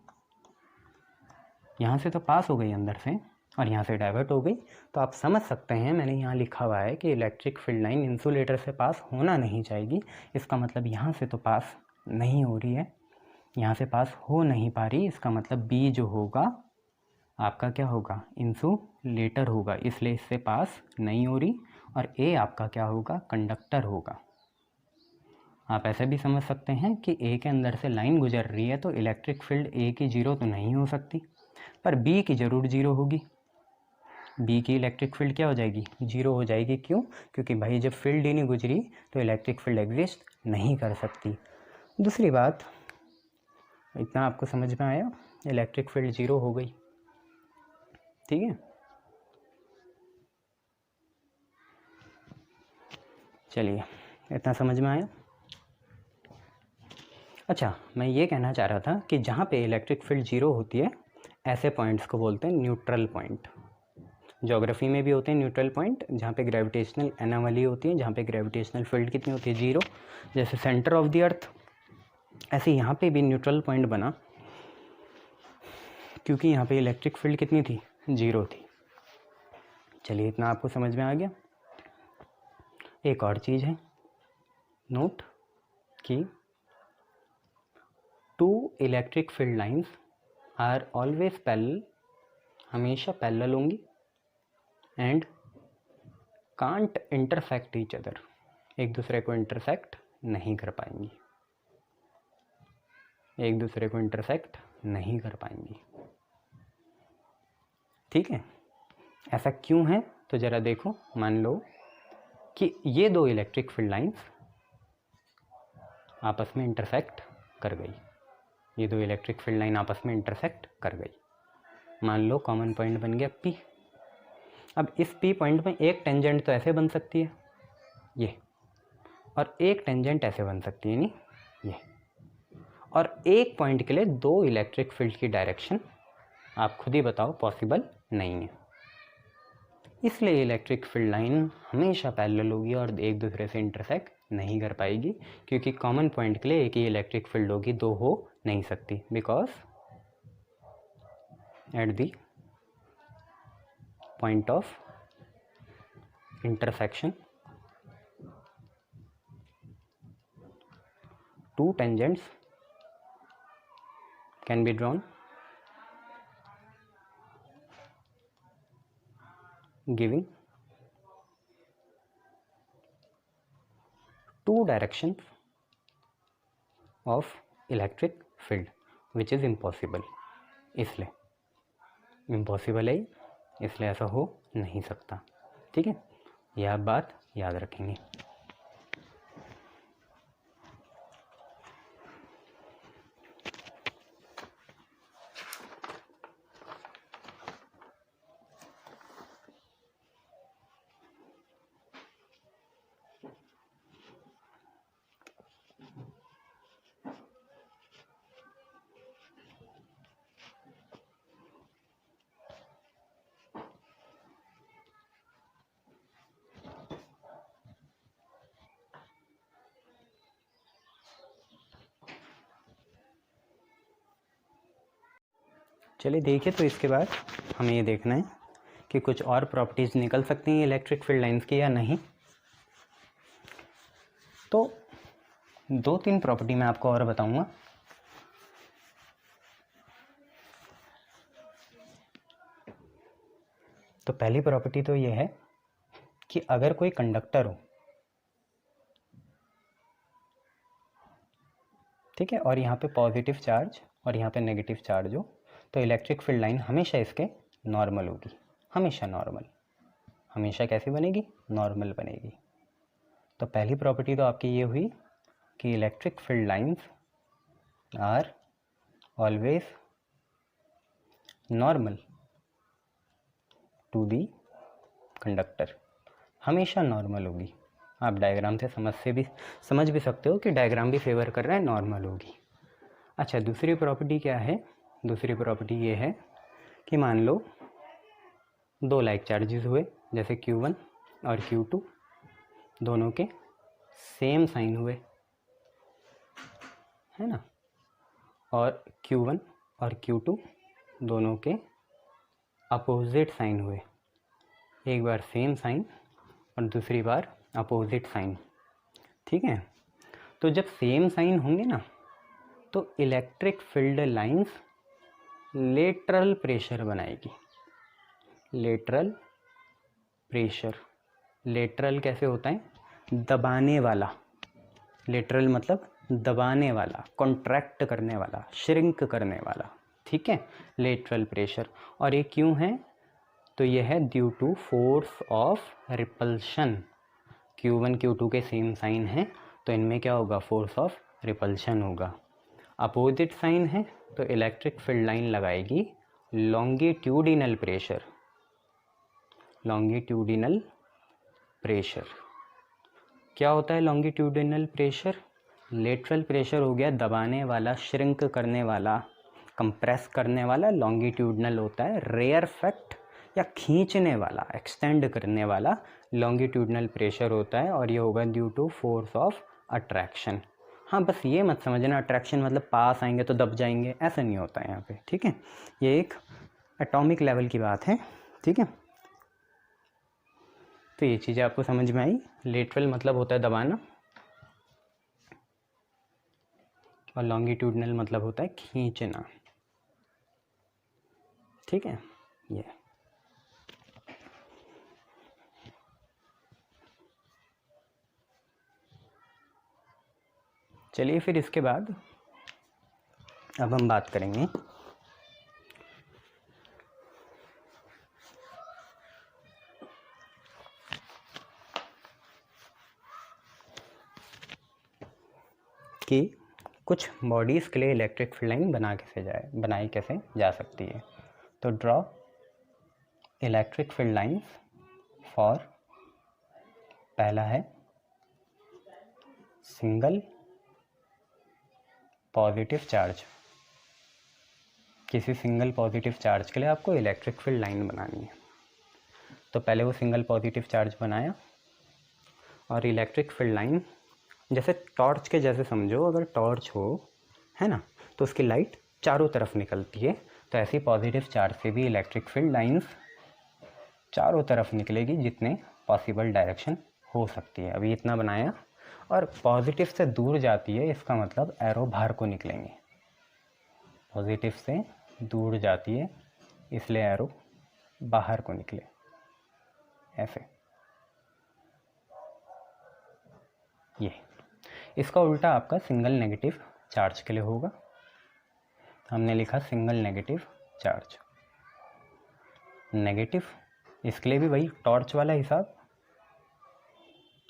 [SPEAKER 1] यहाँ से तो पास हो गई अंदर से और यहाँ से डाइवर्ट हो गई। तो आप समझ सकते हैं मैंने यहाँ लिखा हुआ है कि इलेक्ट्रिक फील्ड लाइन इंसुलेटर से पास होना नहीं चाहिए। इसका मतलब यहाँ से तो पास नहीं हो रही है, यहाँ से पास हो नहीं पा रही, इसका मतलब बी जो होगा आपका क्या होगा, इंसुलेटर होगा, इसलिए इससे पास नहीं हो रही। और ए आपका क्या होगा, कंडक्टर होगा। आप ऐसे भी समझ सकते हैं कि ए के अंदर से लाइन गुजर रही है तो इलेक्ट्रिक फील्ड ए की जीरो तो नहीं हो सकती, पर बी की ज़रूर जीरो होगी। बी की इलेक्ट्रिक फील्ड क्या हो जाएगी, जीरो हो जाएगी। क्यों? क्योंकि भाई जब फील्ड ही नहीं गुजरी तो इलेक्ट्रिक फील्ड एग्जिस्ट नहीं कर सकती। दूसरी बात, इतना आपको समझ में आया, इलेक्ट्रिक फील्ड जीरो हो गई, ठीक है। चलिए, इतना समझ में आया। अच्छा, मैं ये कहना चाह रहा था कि जहाँ पे इलेक्ट्रिक फील्ड जीरो होती है ऐसे पॉइंट्स को बोलते हैं न्यूट्रल पॉइंट। ज्योग्राफी में भी होते हैं न्यूट्रल पॉइंट, जहाँ पे ग्रेविटेशनल एनोमली होती है, जहाँ पे ग्रेविटेशनल फील्ड कितनी होती है, जीरो, जैसे सेंटर ऑफ द अर्थ। ऐसे यहाँ पे भी न्यूट्रल पॉइंट बना क्योंकि यहाँ पे इलेक्ट्रिक फील्ड कितनी थी, जीरो थी। चलिए, इतना आपको समझ में आ गया। एक और चीज़ है, नोट कि two electric field lines are always parallel, हमेशा पैरेलल होंगी, and can't intersect each other, एक दूसरे को इंटरसेक्ट नहीं कर पाएंगी, एक दूसरे को इंटरसेक्ट नहीं कर पाएंगी, ठीक है। ऐसा क्यों है, तो ज़रा देखो, मान लो कि ये दो इलेक्ट्रिक फील्ड लाइंस आपस में इंटरसेक्ट कर गई, ये दो इलेक्ट्रिक फील्ड लाइन आपस में इंटरसेक्ट कर गई, मान लो कॉमन पॉइंट बन गया P। अब इस P पॉइंट में एक टेंजेंट तो ऐसे बन सकती है ये, और एक टेंजेंट ऐसे बन सकती है नहीं ये, और एक पॉइंट के लिए दो इलेक्ट्रिक फील्ड की डायरेक्शन आप खुद ही बताओ पॉसिबल नहीं है। इसलिए इलेक्ट्रिक फील्ड लाइन हमेशा पैरेलल होगी और एक दूसरे से इंटरसेक्ट नहीं कर पाएगी, क्योंकि कॉमन पॉइंट के लिए एक ही इलेक्ट्रिक फील्ड होगी, दो हो नहीं सकती, because at the point of intersection two tangents can be drawn giving two directions of electric field, which is impossible। इसलिए इम्पॉसिबल है, इसलिए ऐसा हो नहीं सकता, ठीक है। यह बात याद रखेंगे। चलिए देखिए, तो इसके बाद हमें ये देखना है कि कुछ और प्रॉपर्टीज़ निकल सकती हैं इलेक्ट्रिक फील्ड लाइंस की या नहीं। तो दो तीन प्रॉपर्टी मैं आपको और बताऊंगा। तो पहली प्रॉपर्टी तो ये है कि अगर कोई कंडक्टर हो, ठीक है, और यहाँ पे पॉजिटिव चार्ज और यहाँ पे नेगेटिव चार्ज हो, तो इलेक्ट्रिक फील्ड लाइन हमेशा इसके नॉर्मल होगी, हमेशा नॉर्मल। हमेशा कैसी बनेगी, नॉर्मल बनेगी। तो पहली प्रॉपर्टी तो आपकी ये हुई कि electric field lines are always normal to the conductor, हमेशा नॉर्मल होगी। आप डायग्राम से समझ भी सकते हो कि डायग्राम भी फेवर कर रहा है, नॉर्मल होगी। अच्छा, दूसरी प्रॉपर्टी क्या है, दूसरी प्रॉपर्टी ये है कि मान लो दो लाइक चार्जेस हुए, जैसे Q1 और Q2, दोनों के सेम साइन हुए, है ना, और Q1 और Q2 दोनों के अपोजिट साइन हुए, एक बार सेम साइन और दूसरी बार अपोजिट साइन, ठीक है। तो जब सेम साइन होंगे ना, तो electric field lines lateral pressure बनाएगी। लेटरल प्रेशर, लेटरल कैसे होता है? दबाने वाला। लेटरल मतलब दबाने वाला, कॉन्ट्रैक्ट करने वाला, श्रिंक करने वाला, ठीक है, लेटरल प्रेशर। और ये क्यों है? तो ये है due to force of repulsion. Q1 Q2 के सेम साइन है, तो इनमें क्या होगा? फोर्स ऑफ रिपल्शन होगा। अपोजिट साइन है तो इलेक्ट्रिक फील्ड लाइन लगाएगी लॉन्गिट्यूडिनल प्रेशर। लॉन्गिट्यूडिनल प्रेशर क्या होता है? लॉन्गिट्यूडिनल प्रेशर, लेटरल प्रेशर हो गया दबाने वाला, श्रिंक करने वाला, कंप्रेस करने वाला। लॉन्गिट्यूडिनल होता है रेयर फैक्ट या खींचने वाला, एक्सटेंड करने वाला लॉन्गिट्यूडिनल प्रेशर होता है, और ये होगा due to force of attraction. हाँ, बस ये मत समझना अट्रैक्शन मतलब पास आएंगे तो दब जाएंगे, ऐसा नहीं होता है यहाँ पे, ठीक है। ये एक एटॉमिक लेवल की बात है, ठीक है। तो ये चीज़ें आपको समझ में आई। लेटरल मतलब होता है दबाना और लॉन्गिट्यूडिनल मतलब होता है खींचना, ठीक है। ये चलिए फिर इसके बाद अब हम बात करेंगे कि कुछ बॉडीज़ के लिए इलेक्ट्रिक फील्ड लाइन बनाई कैसे जा सकती है। तो draw electric field lines for, पहला है सिंगल पॉजिटिव चार्ज। किसी सिंगल पॉजिटिव चार्ज के लिए आपको इलेक्ट्रिक फील्ड लाइन बनानी है। तो पहले वो सिंगल पॉजिटिव चार्ज बनाया और इलेक्ट्रिक फील्ड लाइन जैसे टॉर्च के जैसे समझो, अगर टॉर्च हो, है ना, तो उसकी लाइट चारों तरफ निकलती है। तो ऐसी पॉजिटिव चार्ज से भी इलेक्ट्रिक फील्ड लाइंस चारों तरफ निकलेगी, जितने पॉसिबल डायरेक्शन हो सकती है। अभी इतना बनाया और पॉजिटिव से दूर जाती है, इसका मतलब एरो बाहर को निकलेंगे। पॉजिटिव से दूर जाती है इसलिए एरो बाहर को निकले, ऐसे। ये इसका उल्टा आपका सिंगल नेगेटिव चार्ज के लिए होगा। हमने लिखा सिंगल नेगेटिव चार्ज। नेगेटिव इसके लिए भी वही टॉर्च वाला हिसाब,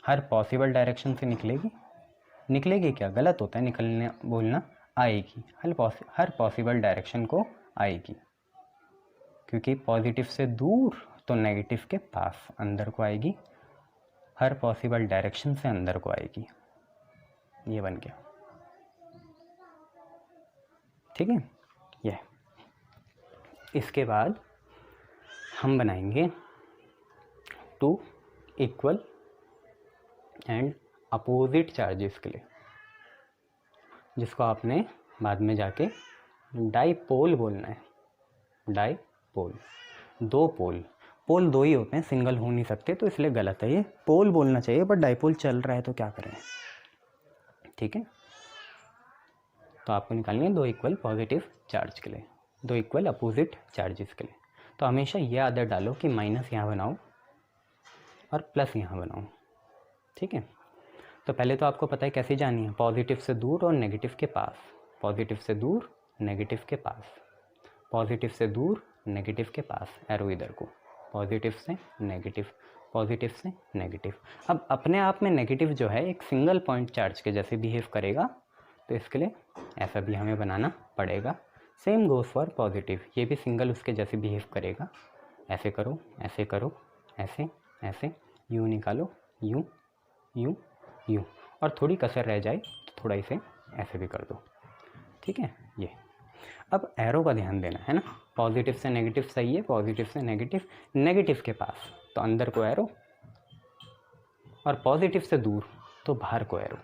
[SPEAKER 1] हर पॉसिबल डायरेक्शन से निकलेगी क्या? गलत होता है निकलने बोलना, आएगी, हर पॉसिबल डायरेक्शन को आएगी, क्योंकि पॉजिटिव से दूर तो नेगेटिव के पास अंदर को आएगी, हर पॉसिबल डायरेक्शन से अंदर को आएगी। ये बन गया, ठीक है। ये इसके बाद हम बनाएंगे two equal and opposite charges के लिए, जिसको आपने बाद में जाके डाइपोल बोलना है। डाइपोल, दो पोल, पोल दो ही होते हैं, सिंगल हो नहीं सकते, तो इसलिए गलत है ये, पोल बोलना चाहिए, बट डाइपोल चल रहा है तो क्या करें, ठीक है। तो आपको निकालनी है दो इक्वल पॉजिटिव चार्ज के लिए, दो इक्वल अपोजिट चार्जेस के लिए। तो हमेशा ये आदत डालो कि माइनस यहाँ बनाओ और प्लस यहाँ बनाओ, ठीक है। तो पहले तो आपको पता है कैसे जानी है, पॉजिटिव से दूर और नेगेटिव के पास, पॉजिटिव से दूर नेगेटिव के पास, पॉजिटिव से दूर नेगेटिव के पास, एरो इधर को, पॉजिटिव से नेगेटिव, पॉजिटिव से नेगेटिव। अब अपने आप में नेगेटिव जो है एक सिंगल पॉइंट चार्ज के जैसे बिहेव करेगा, तो इसके लिए ऐसा भी हमें बनाना पड़ेगा। सेम गोज फॉर पॉजिटिव, ये भी सिंगल उसके जैसे बिहेव करेगा। ऐसे करो, ऐसे करो, ऐसे ऐसे, यूँ निकालो, यूँ यूँ यूँ, और थोड़ी कसर रह जाए तो थोड़ा इसे ऐसे भी कर दो, ठीक है। ये अब एरो का ध्यान देना है ना, पॉजिटिव से नेगेटिव सही है, पॉजिटिव से नेगेटिव, नेगेटिव के पास तो अंदर को एरो, और पॉजिटिव से दूर तो बाहर को एरो।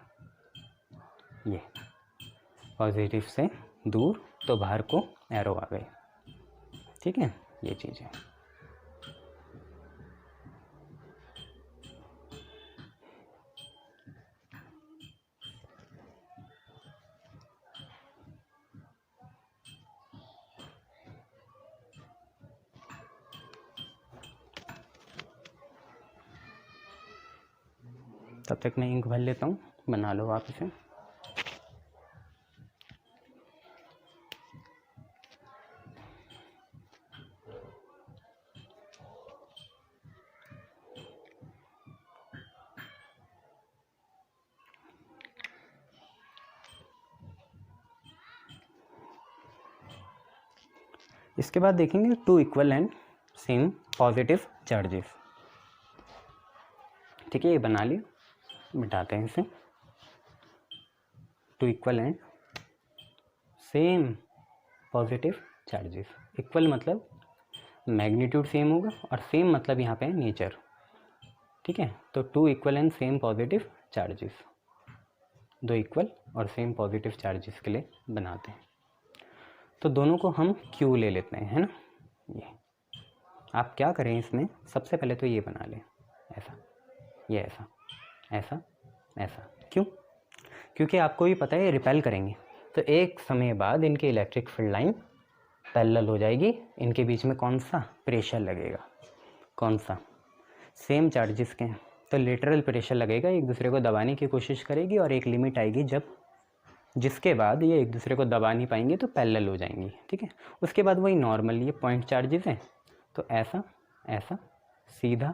[SPEAKER 1] ये पॉजिटिव से दूर तो बाहर को एरो आ गए, ठीक है। ये चीज़ है। तब तक मैं इंक भर लेता हूँ, बना लो आप इसे। इसके बाद देखेंगे two equal and same positive charges. ठीक है, ये बना लिया, मिटाते हैं इसे। Two equal and same positive charges. Equal मतलब मैग्नीट्यूड सेम होगा और सेम मतलब यहाँ पे है नेचर। ठीक है, तो two equal and same positive charges, दो इक्वल और सेम पॉजिटिव चार्जेस के लिए बनाते हैं। तो दोनों को हम Q ले लेते हैं, है ना। ये आप क्या करें इसमें, सबसे पहले तो ये बना लें ऐसा, ये ऐसा, ऐसा, ऐसा। क्यों? क्योंकि आपको भी पता है ये रिपेल करेंगे, तो एक समय बाद इनकी इलेक्ट्रिक फील्ड लाइन पैरेलल हो जाएगी। इनके बीच में कौन सा प्रेशर लगेगा, कौन सा, सेम चार्जेस के हैं, तो लेटरल प्रेशर लगेगा, एक दूसरे को दबाने की कोशिश करेगी और एक लिमिट आएगी जब जिसके बाद ये एक दूसरे को दबा नहीं पाएंगे तो पैरेलल हो जाएंगी। ठीक है, उसके बाद वही नॉर्मल ये पॉइंट चार्जेस हैं, तो ऐसा ऐसा सीधा,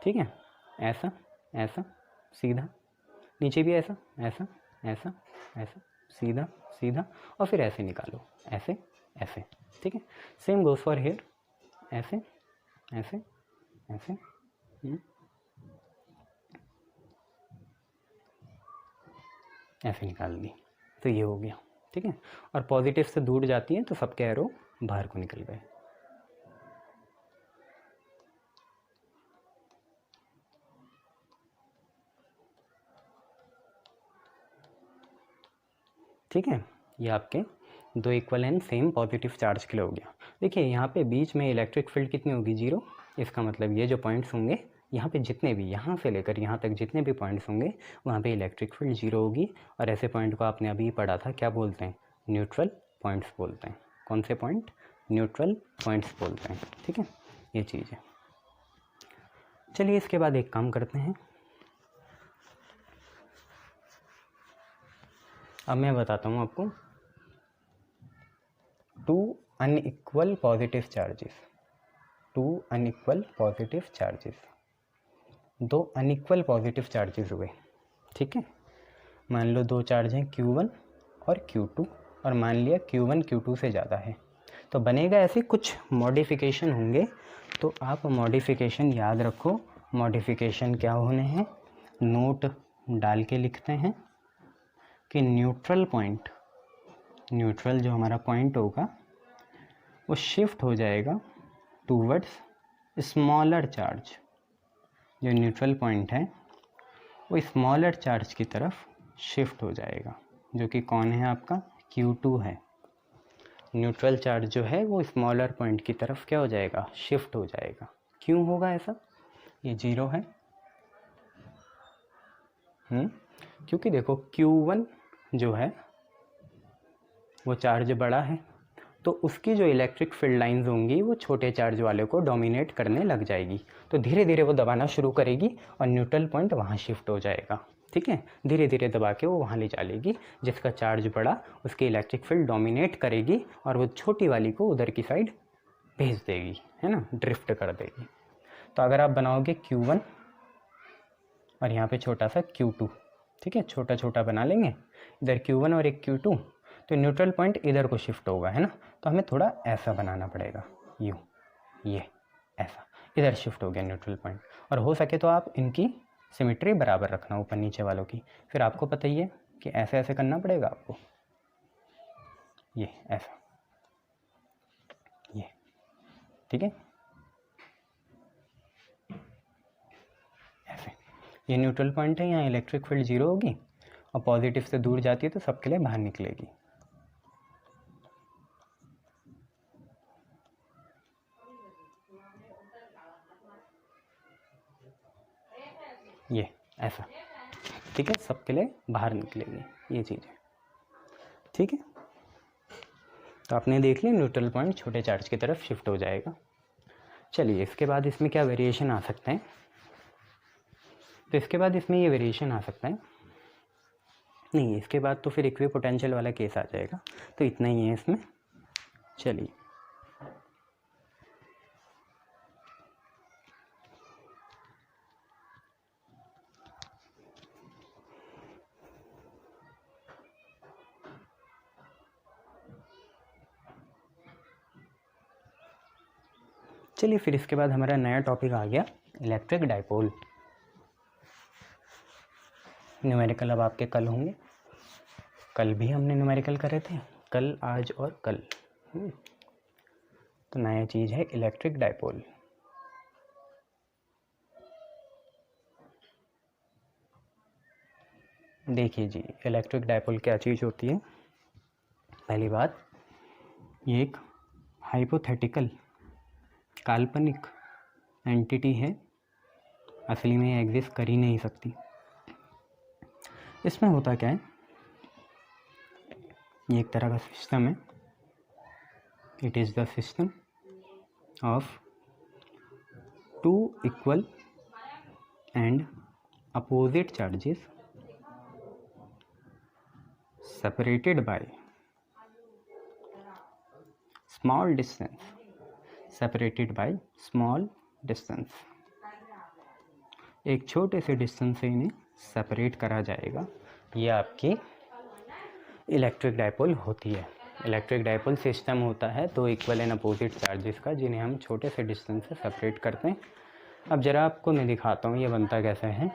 [SPEAKER 1] ठीक है, ऐसा ऐसा सीधा, नीचे भी ऐसा ऐसा ऐसा ऐसा सीधा सीधा, और फिर ऐसे निकालो, ऐसे ऐसे। ठीक है, सेम गोज फॉर हेयर, ऐसे ऐसे ऐसे, ऐसे निकाल दी, तो ये हो गया। ठीक है, और पॉजिटिव से दूर जाती है तो सबके एरो बाहर को निकल गए। ठीक है, ये आपके दो equal and same positive charge के लिए हो गया। देखिए यहाँ पे बीच में इलेक्ट्रिक फील्ड कितनी होगी, 0। इसका मतलब ये जो पॉइंट्स होंगे यहाँ पे, जितने भी यहाँ से लेकर यहाँ तक जितने भी पॉइंट्स होंगे वहाँ पे इलेक्ट्रिक फील्ड 0 होगी। और ऐसे पॉइंट को आपने अभी पढ़ा था, क्या बोलते हैं, न्यूट्रल पॉइंट्स बोलते हैं। कौन से पॉइंट, न्यूट्रल पॉइंट्स बोलते हैं। ठीक है, ये चीज़ है। चलिए इसके बाद एक काम करते हैं, अब मैं बताता हूँ आपको two unequal positive charges. Two unequal positive charges, दो अनइक्वल पॉजिटिव चार्जेस हुए। ठीक है, मान लो दो चार्ज हैं Q1 और Q2, और मान लिया Q1 Q2 से ज़्यादा है, तो बनेगा ऐसे कुछ मॉडिफिकेशन होंगे। तो आप मॉडिफिकेशन याद रखो, मॉडिफिकेशन क्या होने हैं, नोट डाल के लिखते हैं कि न्यूट्रल पॉइंट, न्यूट्रल जो हमारा पॉइंट होगा वो शिफ्ट हो जाएगा टूवर्ड्स स्मॉलर चार्ज। जो न्यूट्रल पॉइंट है वो स्मॉलर चार्ज की तरफ शिफ्ट हो जाएगा, जो कि कौन है आपका, Q2 है। न्यूट्रल चार्ज जो है वो स्मॉलर पॉइंट की तरफ क्या हो जाएगा, शिफ्ट हो जाएगा। क्यों होगा ऐसा, ये 0 है। क्योंकि देखो Q1 जो है वो चार्ज बड़ा है, तो उसकी जो इलेक्ट्रिक फील्ड लाइंस होंगी वो छोटे चार्ज वाले को डोमिनेट करने लग जाएगी, तो धीरे धीरे वो दबाना शुरू करेगी और न्यूट्रल पॉइंट वहाँ शिफ्ट हो जाएगा। ठीक है, धीरे धीरे दबा के वो वहाँ ले जा लेगी, जिसका चार्ज बड़ा उसकी इलेक्ट्रिक फील्ड डोमिनेट करेगी और वो छोटी वाली को उधर की साइड भेज देगी, है ना, ड्रिफ्ट कर देगी। तो अगर आप बनाओगे Q1 और यहाँ पे छोटा सा Q2, ठीक है, छोटा छोटा बना लेंगे, इधर Q1 और एक Q2, तो न्यूट्रल पॉइंट इधर को शिफ्ट होगा, है ना। तो हमें थोड़ा ऐसा बनाना पड़ेगा, यूँ, ये ऐसा, इधर शिफ्ट हो गया न्यूट्रल पॉइंट। और हो सके तो आप इनकी सिमेट्री बराबर रखना ऊपर नीचे वालों की। फिर आपको पता ही है कि ऐसे ऐसे करना पड़ेगा आपको, ये ऐसा, ये, ठीक है, ऐसे। ये न्यूट्रल पॉइंट है, यहाँ इलेक्ट्रिक फील्ड 0 होगी और पॉजिटिव से दूर जाती है तो सबके लिए बाहर निकलेगी। ये ऐसा, ठीक है, सबके लिए बाहर निकलेगी, ये चीज़ है। ठीक है, तो आपने देख लिया न्यूट्रल पॉइंट छोटे चार्ज की तरफ शिफ्ट हो जाएगा। चलिए इसके बाद इसमें क्या वेरिएशन आ सकते हैं, तो इसके बाद इसमें ये वेरिएशन आ सकता है, नहीं इसके बाद तो फिर इक्विपोटेंशियल वाला केस आ जाएगा। तो इतना ही है इसमें। चलिए फिर इसके बाद हमारा नया टॉपिक आ गया इलेक्ट्रिक डाइपोल। न्यूमेरिकल अब आपके कल होंगे, कल भी हमने न्यूमेरिकल करे थे, कल आज और कल। तो नया चीज़ है इलेक्ट्रिक डाइपोल। देखिए जी, इलेक्ट्रिक डाइपोल क्या चीज़ होती है। पहली बात, ये एक हाइपोथेटिकल काल्पनिक एंटिटी है, असली में ये एग्जिस्ट कर ही नहीं सकती। इसमें होता क्या है, ये एक तरह का सिस्टम है। It is the system of two equal and opposite charges separated by small distance, एक छोटे से डिस्टेंस से इन्हें सेपरेट करा जाएगा। ये आपकी इलेक्ट्रिक डाइपोल होती है। इलेक्ट्रिक डाइपोल सिस्टम होता है दो इक्वल एंड अपोजिट चार्जेस का, जिन्हें हम छोटे से डिस्टेंस से सेपरेट करते हैं। अब ज़रा आपको मैं दिखाता हूँ ये बनता कैसे है।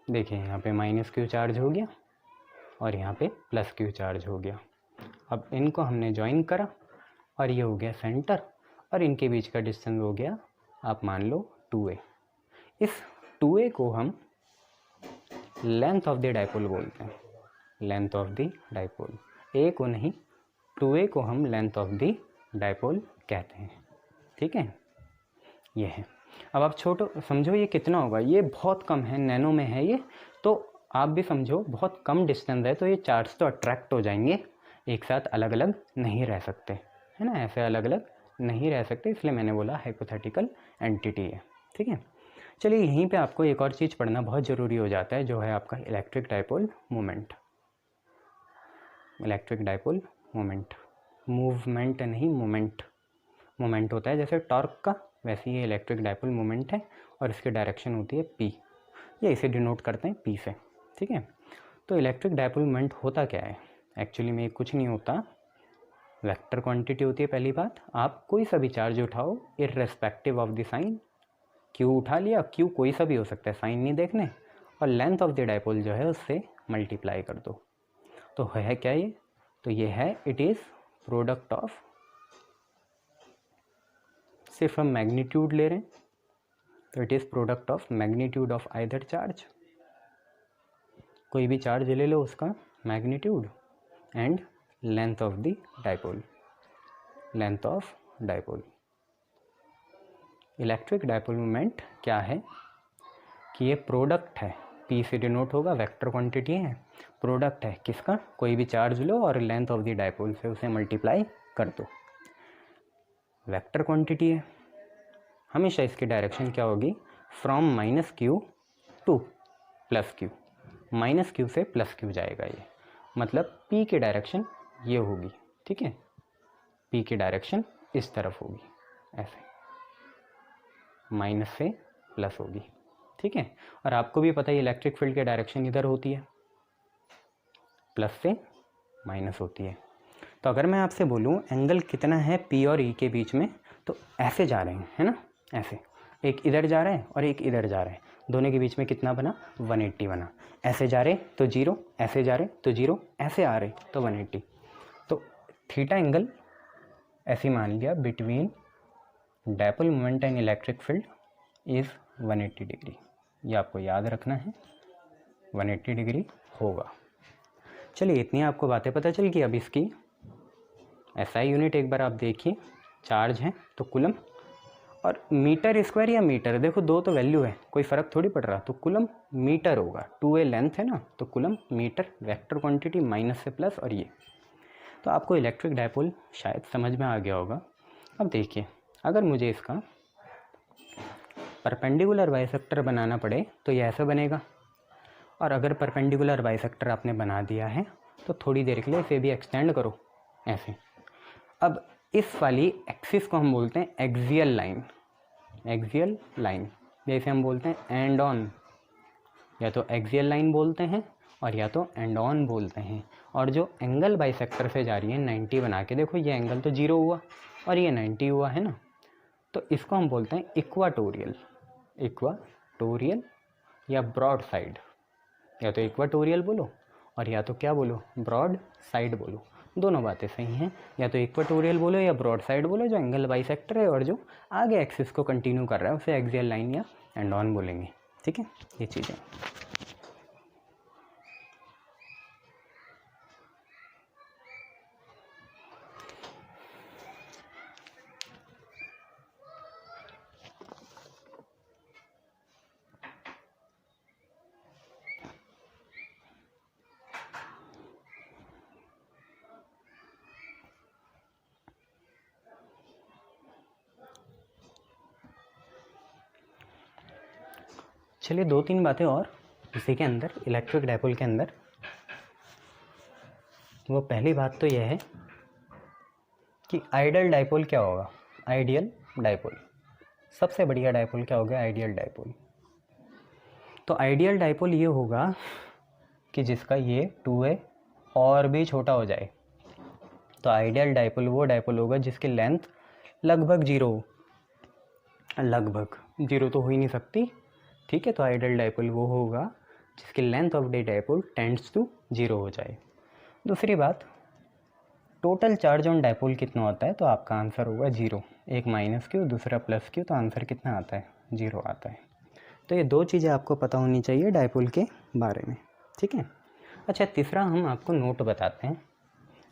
[SPEAKER 1] देखिए यहाँ पे -q चार्ज हो गया और यहाँ पे +q चार्ज हो गया। अब इनको हमने ज्वाइन करा और ये हो गया सेंटर, और इनके बीच का डिस्टेंस हो गया, आप मान लो 2a। इस 2a को हम लेंथ ऑफ द डाइपोल बोलते हैं, length of the dipole. a को नहीं, 2a को हम लेंथ ऑफ द डाइपोल कहते हैं। ठीक है, ये है। अब आप छोटो समझो ये कितना होगा, ये बहुत कम है, नैनो में है ये। तो आप भी समझो बहुत कम डिस्टेंस है, तो ये चार्ज तो अट्रैक्ट हो जाएंगे, एक साथ अलग अलग नहीं रह सकते, है ना, ऐसे अलग अलग नहीं रह सकते, इसलिए मैंने बोला हाइपोथेटिकल एंटिटी है। ठीक है, चलिए यहीं पे आपको एक और चीज़ पढ़ना बहुत ज़रूरी हो जाता है, जो है आपका electric dipole moment. Electric dipole moment, movement नहीं मोमेंट। मोमेंट होता है जैसे टॉर्क का, वैसे ये इलेक्ट्रिक डाइपोल मोमेंट है, और इसकी डायरेक्शन होती है p, या इसे डिनोट करते हैं p से। ठीक है, तो इलेक्ट्रिक डाइपोल मोमेंट होता क्या है, एक्चुअली में कुछ नहीं होता, वेक्टर क्वांटिटी होती है। पहली बात, आप कोई सा भी चार्ज उठाओ irrespective of the sign, q उठा लिया, q कोई सा भी हो सकता है, साइन नहीं देखने, और लेंथ ऑफ द डाइपोल जो है उससे मल्टीप्लाई कर दो। तो है क्या ये, तो ये है, इट इज़ प्रोडक्ट ऑफ, सिर्फ हम मैग्नीट्यूड ले रहे हैं, तो it is product of magnitude of either charge, कोई भी चार्ज ले लो उसका magnitude, and length of the dipole, length of dipole. Electric dipole moment क्या है कि ये प्रोडक्ट है, p से डिनोट होगा, वेक्टर क्वांटिटी है, प्रोडक्ट है किसका, कोई भी चार्ज लो और लेंथ ऑफ द डाइपोल से उसे मल्टीप्लाई कर दो। वेक्टर क्वांटिटी है, हमेशा इसकी डायरेक्शन क्या होगी, from -q to +q, -q से +q जाएगा ये, मतलब p की डायरेक्शन ये होगी। ठीक है, p की डायरेक्शन इस तरफ होगी, ऐसे माइनस से प्लस होगी। ठीक है, और आपको भी पता है इलेक्ट्रिक फील्ड की डायरेक्शन इधर होती है, प्लस से माइनस होती है। तो अगर मैं आपसे बोलूँ एंगल कितना है p और e के बीच में, तो ऐसे जा रहे हैं, है ना, ऐसे, एक इधर जा रहा है और एक इधर जा रहा है, दोनों के बीच में कितना बना, 180 बना। ऐसे जा रहे तो 0, ऐसे जा रहे तो 0, ऐसे आ रहे तो 180। तो थीटा एंगल ऐसे मान लिया between dipole moment and electric field is 180 degree. ये आपको याद रखना है, 180 डिग्री होगा। चलिए इतनी आपको बातें पता चल गई। अब इसकी एसआई यूनिट एक बार आप देखिए, चार्ज है तो कुलम, और मीटर स्क्वायर या मीटर, देखो दो तो वैल्यू है, कोई फ़र्क थोड़ी पड़ रहा, तो कुलम मीटर होगा, 2a लेंथ है ना, तो coulomb metre, vector quantity minus से प्लस, और ये। तो आपको इलेक्ट्रिक डाइपोल शायद समझ में आ गया होगा। अब देखिए, अगर मुझे इसका परपेंडिकुलर बाइसेक्टर बनाना पड़े तो ये ऐसा बनेगा, और अगर परपेंडिकुलर बाइसेक्टर आपने बना दिया है तो थोड़ी देर के लिए इसे भी एक्सटेंड करो ऐसे। अब इस वाली एक्सिस को हम बोलते हैं एक्सियल लाइन, एक्सियल लाइन, जैसे हम बोलते हैं एंड ऑन, या तो एक्सियल लाइन बोलते हैं और या तो एंड ऑन बोलते हैं। और जो एंगल बाइसेक्टर से जा रही है 90 बना के, देखो ये एंगल तो 0 हुआ और ये 90 हुआ है ना, तो इसको हम बोलते हैं इक्वाटोरियल, इक्वाटोरियल या ब्रॉड साइड। या तो इक्वाटोरियल बोलो और या तो क्या बोलो, ब्रॉड साइड बोलो, दोनों बातें सही हैं। या तो इक्वाटोरियल बोलो या ब्रॉड साइड बोलो, जो एंगल बाइसेक्टर है और जो आगे एक्सिस को कंटिन्यू कर रहा है उसे एक्सियल लाइन या एंड ऑन बोलेंगे। ठीक है, ये चीज़ें। चलिए 2-3 बातें और इसी के अंदर, इलेक्ट्रिक डाइपोल के अंदर। वो पहली बात तो यह है कि आइडियल डाइपोल क्या होगा। आइडियल डाइपोल, सबसे बढ़िया डाइपोल क्या होगा, आइडियल डाइपोल। तो आइडियल डाइपोल ये होगा कि जिसका ये 2a और भी छोटा हो जाए। तो आइडियल डाइपोल वो डाइपोल होगा जिसकी लेंथ लगभग 0 हो, लगभग 0 तो हो ही नहीं सकती, ठीक है। तो आइडियल डाइपोल वो होगा जिसकी length of the dipole tends to 0 हो जाए। दूसरी बात, टोटल चार्ज ऑन डाइपोल कितना होता है, तो आपका आंसर होगा 0। एक माइनस क्यू, दूसरा प्लस क्यू, तो आंसर कितना आता है, 0 आता है। तो ये 2 चीज़ें आपको पता होनी चाहिए डाइपोल के बारे में, ठीक है। अच्छा, तीसरा हम आपको नोट बताते हैं।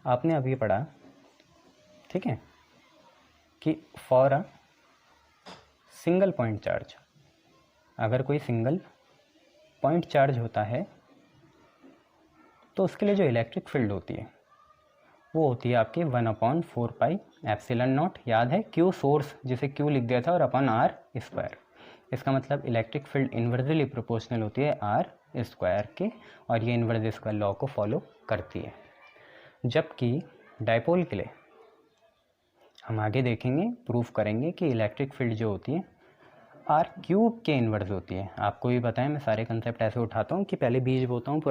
[SPEAKER 1] आपने अभी पढ़ा, ठीक है, कि for a single point charge, अगर कोई सिंगल पॉइंट चार्ज होता है तो उसके लिए जो इलेक्ट्रिक फील्ड होती है वो होती है आपकी 1/4 पाई एप्सिलॉन नॉट। याद है क्यू सोर्स, जिसे क्यू लिख दिया था, और अपॉन आर स्क्वायर। इसका मतलब इलेक्ट्रिक फील्ड इन्वर्सली प्रोपोर्शनल होती है आर स्क्वायर के, और ये इन्वर्स स्क्वायर लॉ को फॉलो करती है। जबकि डाइपोल के लिए हम आगे देखेंगे, प्रूफ करेंगे कि इलेक्ट्रिक फील्ड जो होती है आर क्यूब के इन्वर्स होती है। आपको भी पता है, मैं सारे कंसेप्ट ऐसे उठाता हूँ कि पहले बीज बोता हूँ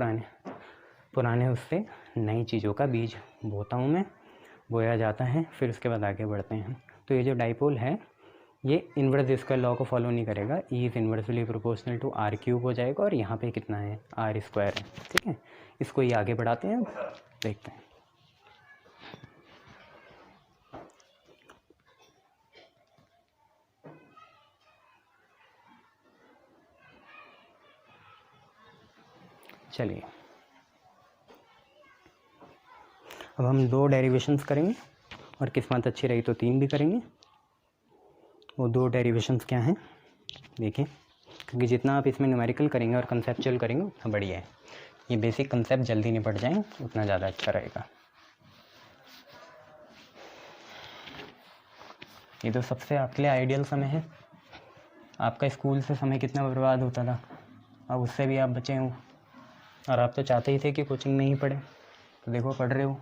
[SPEAKER 1] पुराने उससे नई चीज़ों का बीज बोता हूँ मैं, बोया जाता है, फिर उसके बाद आगे बढ़ते हैं। तो ये जो डाइपोल है ये इन्वर्स स्क्वायर लॉ को फॉलो नहीं करेगा, E is inversely proportional to R cube हो जाएगा, और यहाँ पे कितना है, आर स्क्वायर है, ठीक है। इसको ये आगे बढ़ाते हैं, देखते हैं। चलिए, अब हम 2 डेरिवेशंस करेंगे, और किस्मत अच्छी रही तो 3 भी करेंगे। वो 2 डेरिवेशंस क्या हैं देखिए, क्योंकि जितना आप इसमें न्यूमेरिकल करेंगे और कंसेप्चुअल करेंगे उतना बढ़िया है। ये बेसिक कंसेप्ट जल्दी निपट जाएं उतना ज़्यादा अच्छा रहेगा। ये तो सबसे आपके लिए आइडियल समय है। आपका स्कूल से समय कितना बर्बाद होता था, अब उससे भी आप बचे हो, और आप तो चाहते ही थे कि कोचिंग में ही पढ़े, तो देखो पढ़ रहे हो।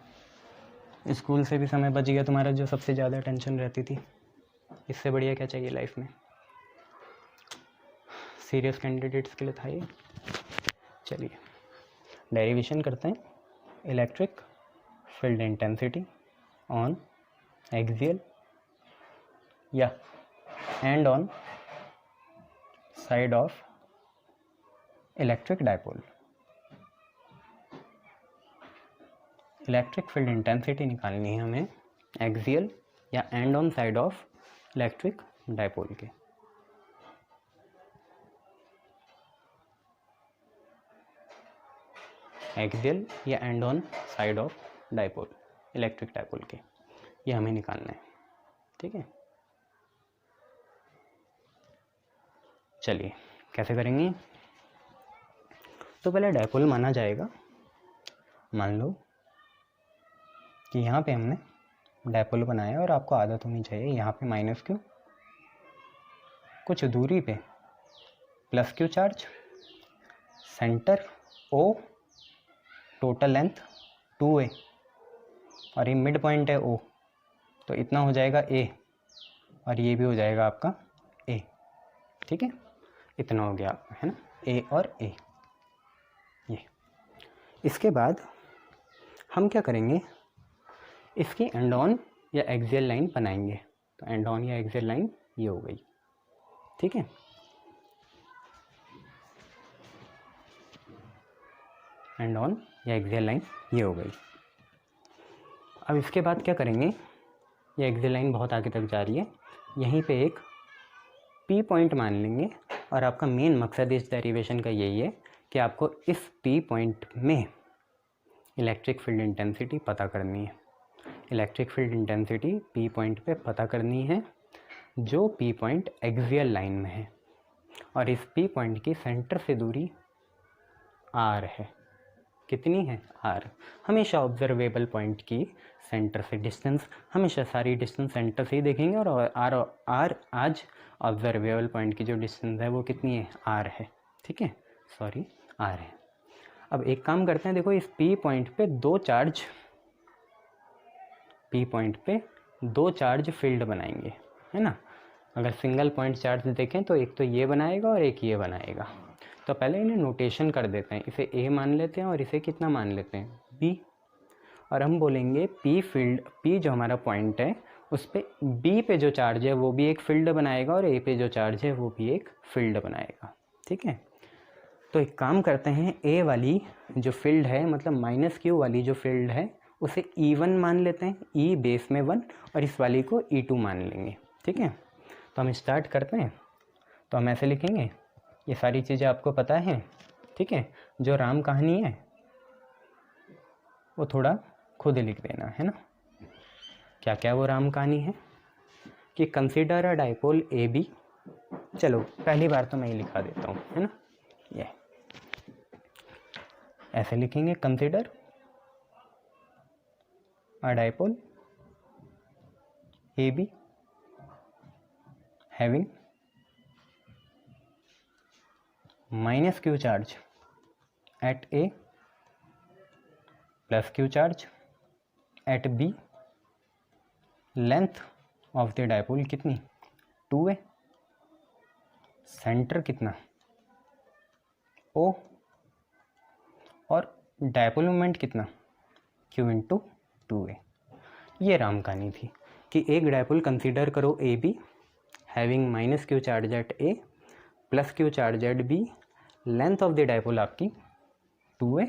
[SPEAKER 1] स्कूल से भी समय बच गया तुम्हारा, जो सबसे ज़्यादा टेंशन रहती थी। इससे बढ़िया क्या चाहिए लाइफ में, सीरियस कैंडिडेट्स के लिए था ये। चलिए डेरिवेशन करते हैं। Electric field intensity on axial or end on side of electric dipole. Electric field intensity निकालनी है हमें axial or end on side of electric dipole के। Axial or end on side of dipole, electric dipole के, ये हमें निकालना है, ठीक है। चलिए कैसे करेंगे, तो पहले डाइपोल माना जाएगा। मान लो कि यहाँ पे हमने डाइपोल बनाया, और आपको आदत होनी चाहिए यहाँ पे माइनस क्यू, कुछ दूरी पे plus Q charge, centre O, total length 2a, और ये मिड पॉइंट है O, तो इतना हो जाएगा A, और ये भी हो जाएगा आपका A। ठीक है, इतना हो गया है ना, A और A। ये इसके बाद हम क्या करेंगे, इसकी एंड ऑन या एक्सियल लाइन बनाएंगे। तो एंड ऑन या एक्सियल लाइन ये हो गई। ठीक है, एंड ऑन या एक्सियल लाइन ये हो गई। अब इसके बाद क्या करेंगे, ये एक्सियल लाइन बहुत आगे तक जा रही है, यहीं पे एक P पॉइंट मान लेंगे, और आपका मेन मकसद इस डेरिवेशन का यही है कि आपको इस P पॉइंट में इलेक्ट्रिक फील्ड इंटेंसिटी पता करनी है। Electric field intensity P point पे पता करनी है, जो P पॉइंट एक्सियल लाइन में है, और इस P पॉइंट की सेंटर से दूरी R है। कितनी है? R। हमेशा ऑब्जर्वेबल पॉइंट की सेंटर से डिस्टेंस, हमेशा सारी डिस्टेंस सेंटर से ही देखेंगे, और R आज ऑब्जर्वेबल पॉइंट की जो डिस्टेंस है वो कितनी है? R है। ठीक है, सॉरी R है। अब एक काम करते हैं, देखो इस P पॉइंट पे दो चार्ज फील्ड बनाएंगे, है ना। अगर सिंगल पॉइंट चार्ज देखें तो एक तो ये बनाएगा और एक ये बनाएगा। तो पहले इन्हें नोटेशन कर देते हैं, इसे A मान लेते हैं और इसे कितना मान लेते हैं? B। और हम बोलेंगे P जो हमारा पॉइंट है उस पे B पे जो चार्ज है वो भी एक फील्ड बनाएगा, और A पे जो चार्ज है वो भी एक फील्ड बनाएगा। ठीक है, तो एक काम करते हैं, A वाली जो फील्ड है, मतलब -Q वाली जो फील्ड है, उसे E1 मान लेते हैं, E बेस में 1, और इस वाली को E2 मान लेंगे। ठीक है, तो हम स्टार्ट करते हैं। तो हम ऐसे लिखेंगे, ये सारी चीज़ें आपको पता है। ठीक है, जो राम कहानी है वो थोड़ा खुद लिख देना, है ना। क्या क्या वो राम कहानी है कि कंसीडर अ डाइपोल AB। चलो पहली बार तो मैं ही लिखा देता हूँ, है ना। ये ऐसे लिखेंगे, consider a dipole AB having -Q charge at A +Q charge at B, length of the dipole कितनी? 2a, सेंटर कितना? O, और डाइपोल मोमेंट कितना? Q × 2a। ये राम कहानी थी कि एक डाइपोल कंसीडर करो AB having -Q charge at A +Q charge at B, length of the dipole आपकी 2a,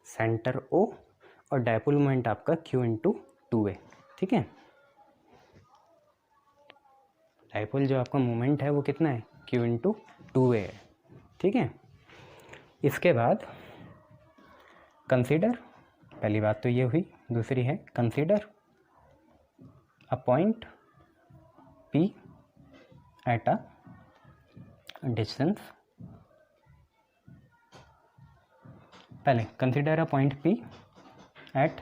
[SPEAKER 1] सेंटर O, और डाइपोल मोमेंट आपका Q × 2a। ठीक है, डाइपोल जो आपका मोमेंट है वो कितना है? Q × 2a है। ठीक है, इसके बाद कंसीडर, पहली बात तो ये हुई, दूसरी है consider a point P at a distance. पहले consider a point P at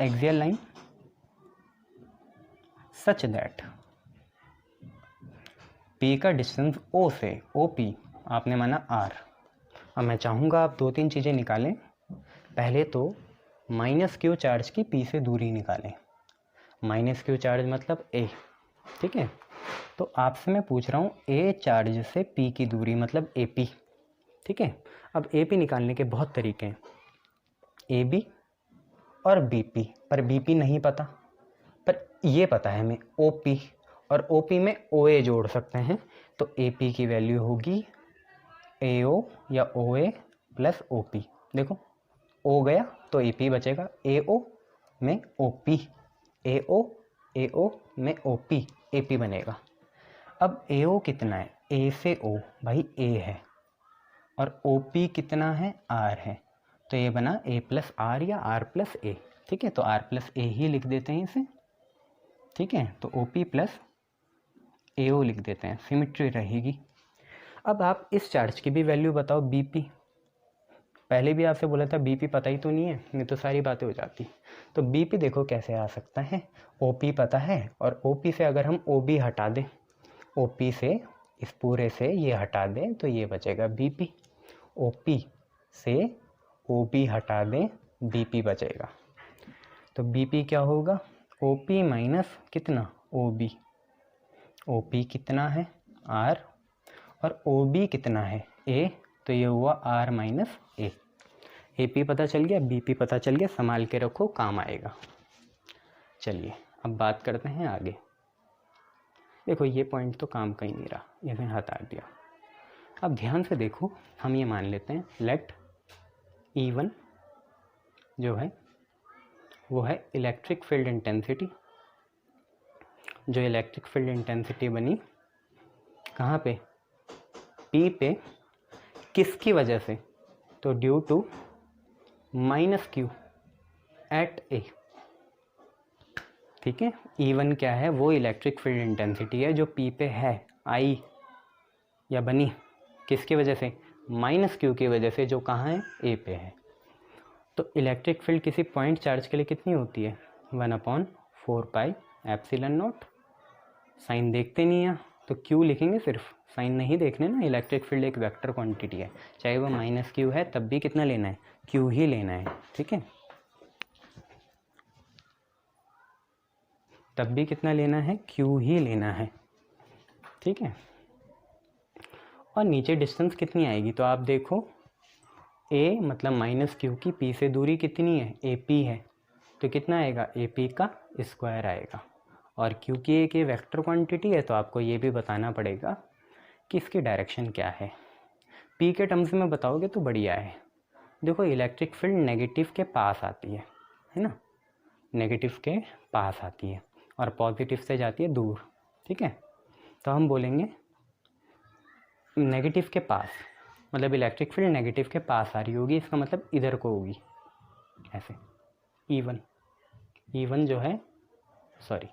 [SPEAKER 1] axial line such that P का डिस्टेंस O से OP आपने माना R। अब मैं चाहूँगा आप 2-3 चीज़ें निकालें। पहले तो -Q चार्ज की P से दूरी निकालें। -Q चार्ज मतलब A। ठीक है, तो आपसे मैं पूछ रहा हूँ A चार्ज से P की दूरी मतलब AP। ठीक है, अब AP निकालने के बहुत तरीके हैं, AB और BP, पर BP नहीं पता, पर ये पता है हमें OP, और OP में OA जोड़ सकते हैं, तो AP की वैल्यू होगी AO या OA + OP। देखो O गया तो AP बचेगा, AO में OP, AO में OP, AP बनेगा। अब AO कितना है? A से O भाई A है, और OP कितना है? R है, तो ये बना A + R या R + A। ठीक है, तो R + A ही लिख देते हैं इसे। ठीक है, तो OP + AO लिख देते हैं, सिमिट्री रहेगी। अब आप इस चार्ज की भी वैल्यू बताओ BP। पहले भी आपसे बोला था BP पता ही तो नहीं है, नहीं तो सारी बातें हो जाती। तो BP देखो कैसे आ सकता है, OP पता है, और OP से अगर हम OB हटा दें, OP से इस पूरे से ये हटा दें, तो ये बचेगा BP। OP से OP हटा दें, BP बचेगा। तो BP क्या होगा, OP माइनस कितना OB। OP कितना है R और OB कितना है A, तो ये हुआ R माइनस A। AP पता चल गया, BP पता चल गया, संभाल के रखो, काम आएगा। चलिए अब बात करते हैं आगे। देखो ये पॉइंट तो काम का ही नहीं रहा, इसे हटा दिया। अब ध्यान से देखो, हम ये मान लेते हैं लेट E1 जो है वो है इलेक्ट्रिक फील्ड इंटेंसिटी। जो इलेक्ट्रिक फील्ड इंटेंसिटी बनी कहाँ पे, P पे, किसकी वजह से, तो due to minus Q at A। ठीक है, E1 क्या है, वो इलेक्ट्रिक फील्ड इंटेंसिटी है जो P पे है, आई या बनी किसकी वजह से, माइनस Q की वजह से, जो कहाँ है, A पे है। तो इलेक्ट्रिक फील्ड किसी पॉइंट चार्ज के लिए कितनी होती है, 1/4 पाई एप्सिलॉन नॉट। साइन देखते नहीं है तो Q लिखेंगे, सिर्फ साइन नहीं देखने ना। इलेक्ट्रिक फील्ड एक वेक्टर क्वांटिटी है, चाहे वो माइनस Q है तब भी कितना लेना है, Q ही लेना है। ठीक है, तब भी कितना लेना है, Q ही लेना है। ठीक है, और नीचे डिस्टेंस कितनी आएगी, तो आप देखो A मतलब माइनस Q की P से दूरी कितनी है, AP है, तो कितना आएगा, AP का स्क्वायर आएगा। और क्योंकि एक ये वेक्टर क्वांटिटी है तो आपको ये भी बताना पड़ेगा कि इसकी डायरेक्शन क्या है। P के टर्म्स में बताओगे तो बढ़िया है। देखो इलेक्ट्रिक फील्ड नेगेटिव के पास आती है ना, नेगेटिव के पास आती है और पॉजिटिव से जाती है दूर। ठीक है, तो हम बोलेंगे नेगेटिव के पास, मतलब इलेक्ट्रिक फील्ड नेगेटिव के पास आ रही होगी, इसका मतलब इधर को होगी ऐसे। E1 जो है, सॉरी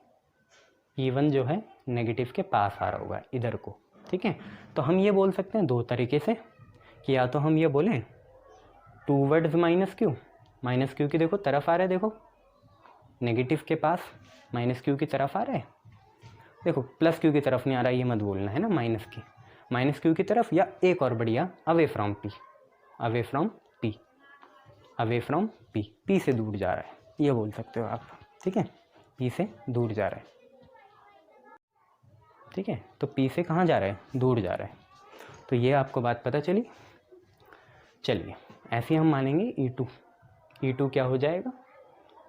[SPEAKER 1] E1 जो है नेगेटिव के पास आ रहा होगा इधर को। ठीक है, तो हम ये बोल सकते हैं दो तरीके से, कि या तो हम ये बोलें टूवर्ड्स माइनस Q की देखो तरफ आ रहा है, देखो नेगेटिव के पास माइनस Q की तरफ आ रहा है, देखो प्लस Q की तरफ नहीं आ रहा, ये मत बोलना है ना, माइनस Q की तरफ, या एक और बढ़िया away from P, away from P, P से दूर जा रहा है, ये बोल सकते हो आप। ठीक है, P से दूर जा रहा है। ठीक है, तो P से कहाँ जा रहा है, दूर जा रहा है। तो ये आपको बात पता चली। चलिए ऐसे हम मानेंगे E2 क्या हो जाएगा,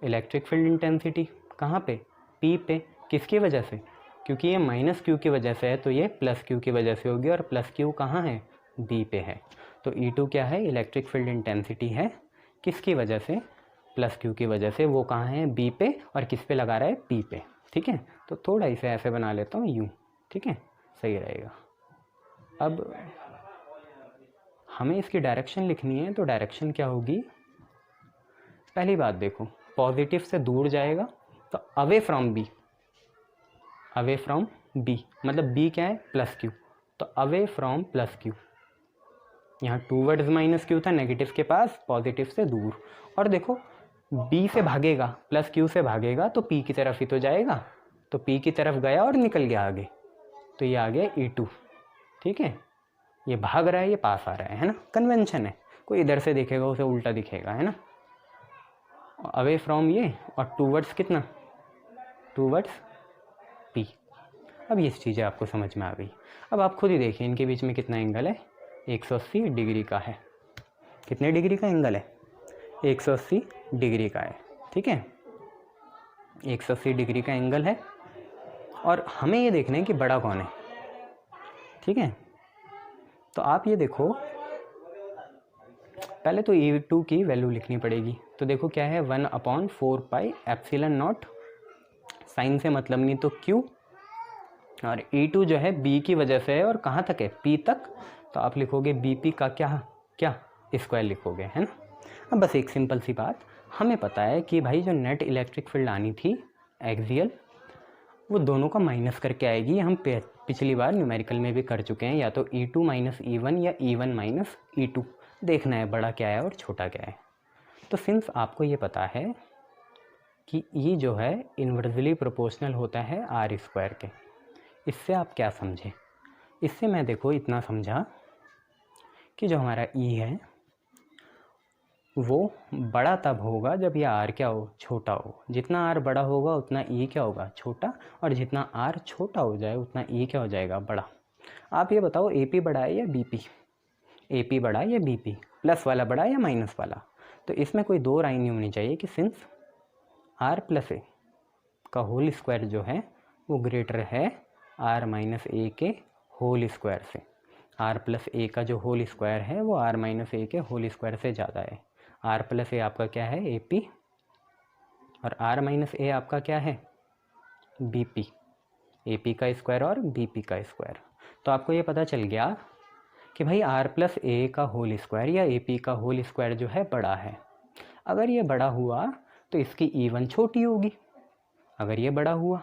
[SPEAKER 1] इलेक्ट्रिक फील्ड इंटेंसिटी कहाँ पे, P पे, किसकी वजह से, क्योंकि ये माइनस Q की वजह से है तो ये प्लस Q की वजह से होगी, और प्लस Q कहाँ है, B पे है। तो E2 क्या है, इलेक्ट्रिक फील्ड इंटेंसिटी है किसकी वजह से, प्लस Q की वजह से, वो कहाँ है, B पे, और किस पे लगा रहा है, P पे। ठीक है, तो थोड़ा इसे ऐसे बना लेता हूँ यूँ। ठीक है, सही रहेगा। अब हमें इसकी डायरेक्शन लिखनी है, तो डायरेक्शन क्या होगी, पहली बात देखो पॉजिटिव से दूर जाएगा तो अवे फ्रॉम B, मतलब B क्या है, प्लस Q, तो अवे फ्रॉम प्लस Q। यहाँ टूवर्ड्स माइनस Q था, नेगेटिव के पास, पॉजिटिव से दूर। और देखो B से भागेगा, प्लस Q से भागेगा तो P की तरफ ही तो जाएगा, तो P की तरफ गया और निकल गया आगे, तो ये आ गया E2। ठीक है, ये भाग रहा है, ये पास आ रहा है ना, कन्वेंशन है, कोई इधर से देखेगा उसे उल्टा दिखेगा, है ना। अवे फ्रॉम ये, और टूवर्ड्स कितना, टूवर्ड्स P। अब ये चीज़ें आपको समझ में आ गई। अब आप खुद ही देखिए इनके बीच में कितना एंगल है, 180 डिग्री का है। कितने डिग्री का एंगल है, 180 डिग्री का है। ठीक है, 180 डिग्री का एंगल है, और हमें ये देखना है कि बड़ा कौन है। ठीक है, तो आप ये देखो, पहले तो E2 की वैल्यू लिखनी पड़ेगी। तो देखो क्या है, 1/4 पाई एप्सिलॉन नॉट, साइन से मतलब नहीं तो Q, और E2 जो है B की वजह से है, और कहाँ तक है, P तक, तो आप लिखोगे BP का क्या स्क्वायर लिखोगे, है ना। अब बस एक सिंपल सी बात, हमें पता है कि भाई जो नेट इलेक्ट्रिक फील्ड आनी थी एक्सियल, वो दोनों का माइनस करके आएगी। हम पिछली बार न्यूमेरिकल में भी कर चुके हैं, या तो E2 माइनस E1 या E1 माइनस E2, देखना है बड़ा क्या है और छोटा क्या है। तो सिंस आपको ये पता है कि ये जो है इन्वर्सली प्रोपोर्शनल होता है R स्क्वायर के, इससे आप क्या समझे, इससे मैं देखो इतना समझा कि जो हमारा E है वो बड़ा तब होगा जब ये आर क्या हो, छोटा हो। जितना आर बड़ा होगा उतना ई क्या होगा, छोटा, और जितना आर छोटा हो जाए उतना ई क्या हो जाएगा, बड़ा। आप ये बताओ ए पी बड़ा है या बी पी, ए पी बड़ा है या बी पी, प्लस वाला बड़ा है या माइनस वाला। तो इसमें कोई दो राय नहीं होनी चाहिए कि सिंस आर प्लस ए का होल स्क्वायर जो है वो ग्रेटर है आर माइनस ए के होल स्क्वायर से। आर प्लस ए का जो होल स्क्वायर है वो आर माइनस ए के होल स्क्वायर से ज़्यादा है। आर प्लस ए आपका क्या है, ए पी, और आर माइनस ए आपका क्या है, बी पी। ए पी का स्क्वायर और बी पी का स्क्वायर। तो आपको ये पता चल गया कि भाई आर प्लस ए का होल स्क्वायर या ए पी का होल स्क्वायर जो है बड़ा है। अगर ये बड़ा हुआ तो इसकी ई1 छोटी होगी। अगर ये बड़ा हुआ,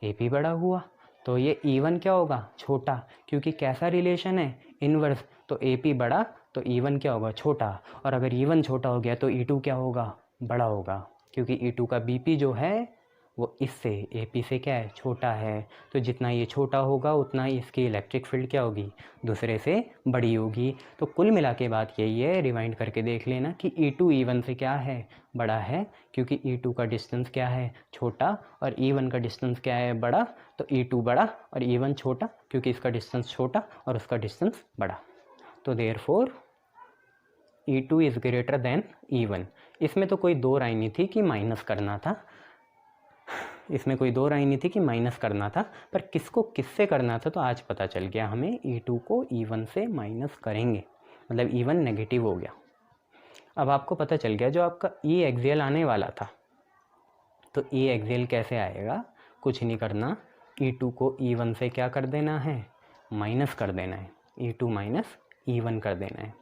[SPEAKER 1] ए पी बड़ा हुआ, तो ये ई1 क्या होगा, छोटा, क्योंकि कैसा रिलेशन है, इनवर्स। तो ए पी बड़ा तो ई1 क्या होगा, छोटा, और अगर ई1 छोटा हो गया तो ई2 क्या होगा, बड़ा होगा, क्योंकि ई2 का बी पी जो है वो इससे ए पी से क्या है, छोटा है। तो जितना ये छोटा होगा उतना ही इसकी इलेक्ट्रिक फील्ड क्या होगी, दूसरे से बड़ी होगी। तो कुल मिला के बात यही है, रिवाइंड करके देख लेना कि ई2 ई1 से क्या है, बड़ा है, क्योंकि ई2 का डिस्टेंस क्या है, छोटा, और ई1 का डिस्टेंस क्या है, बड़ा। तो ई2 बड़ा और ई1 छोटा, क्योंकि इसका डिस्टेंस छोटा और उसका डिस्टेंस बड़ा। तो therefore E2 is greater then E1. इसमें तो कोई दो राय नहीं थी कि माइनस करना था, इसमें कोई दो राय नहीं थी कि माइनस करना था, पर किसको किससे करना था तो आज पता चल गया हमें। ई2 को ई1 से माइनस करेंगे, मतलब ई1 नेगेटिव हो गया। अब आपको पता चल गया जो आपका ई एक्सियल आने वाला था, तो ई एक्सियल कैसे आएगा, कुछ नहीं करना, ई2 को ई1 से क्या कर देना है, माइनस कर देना है, ई2 माइनस ई1 कर देना है।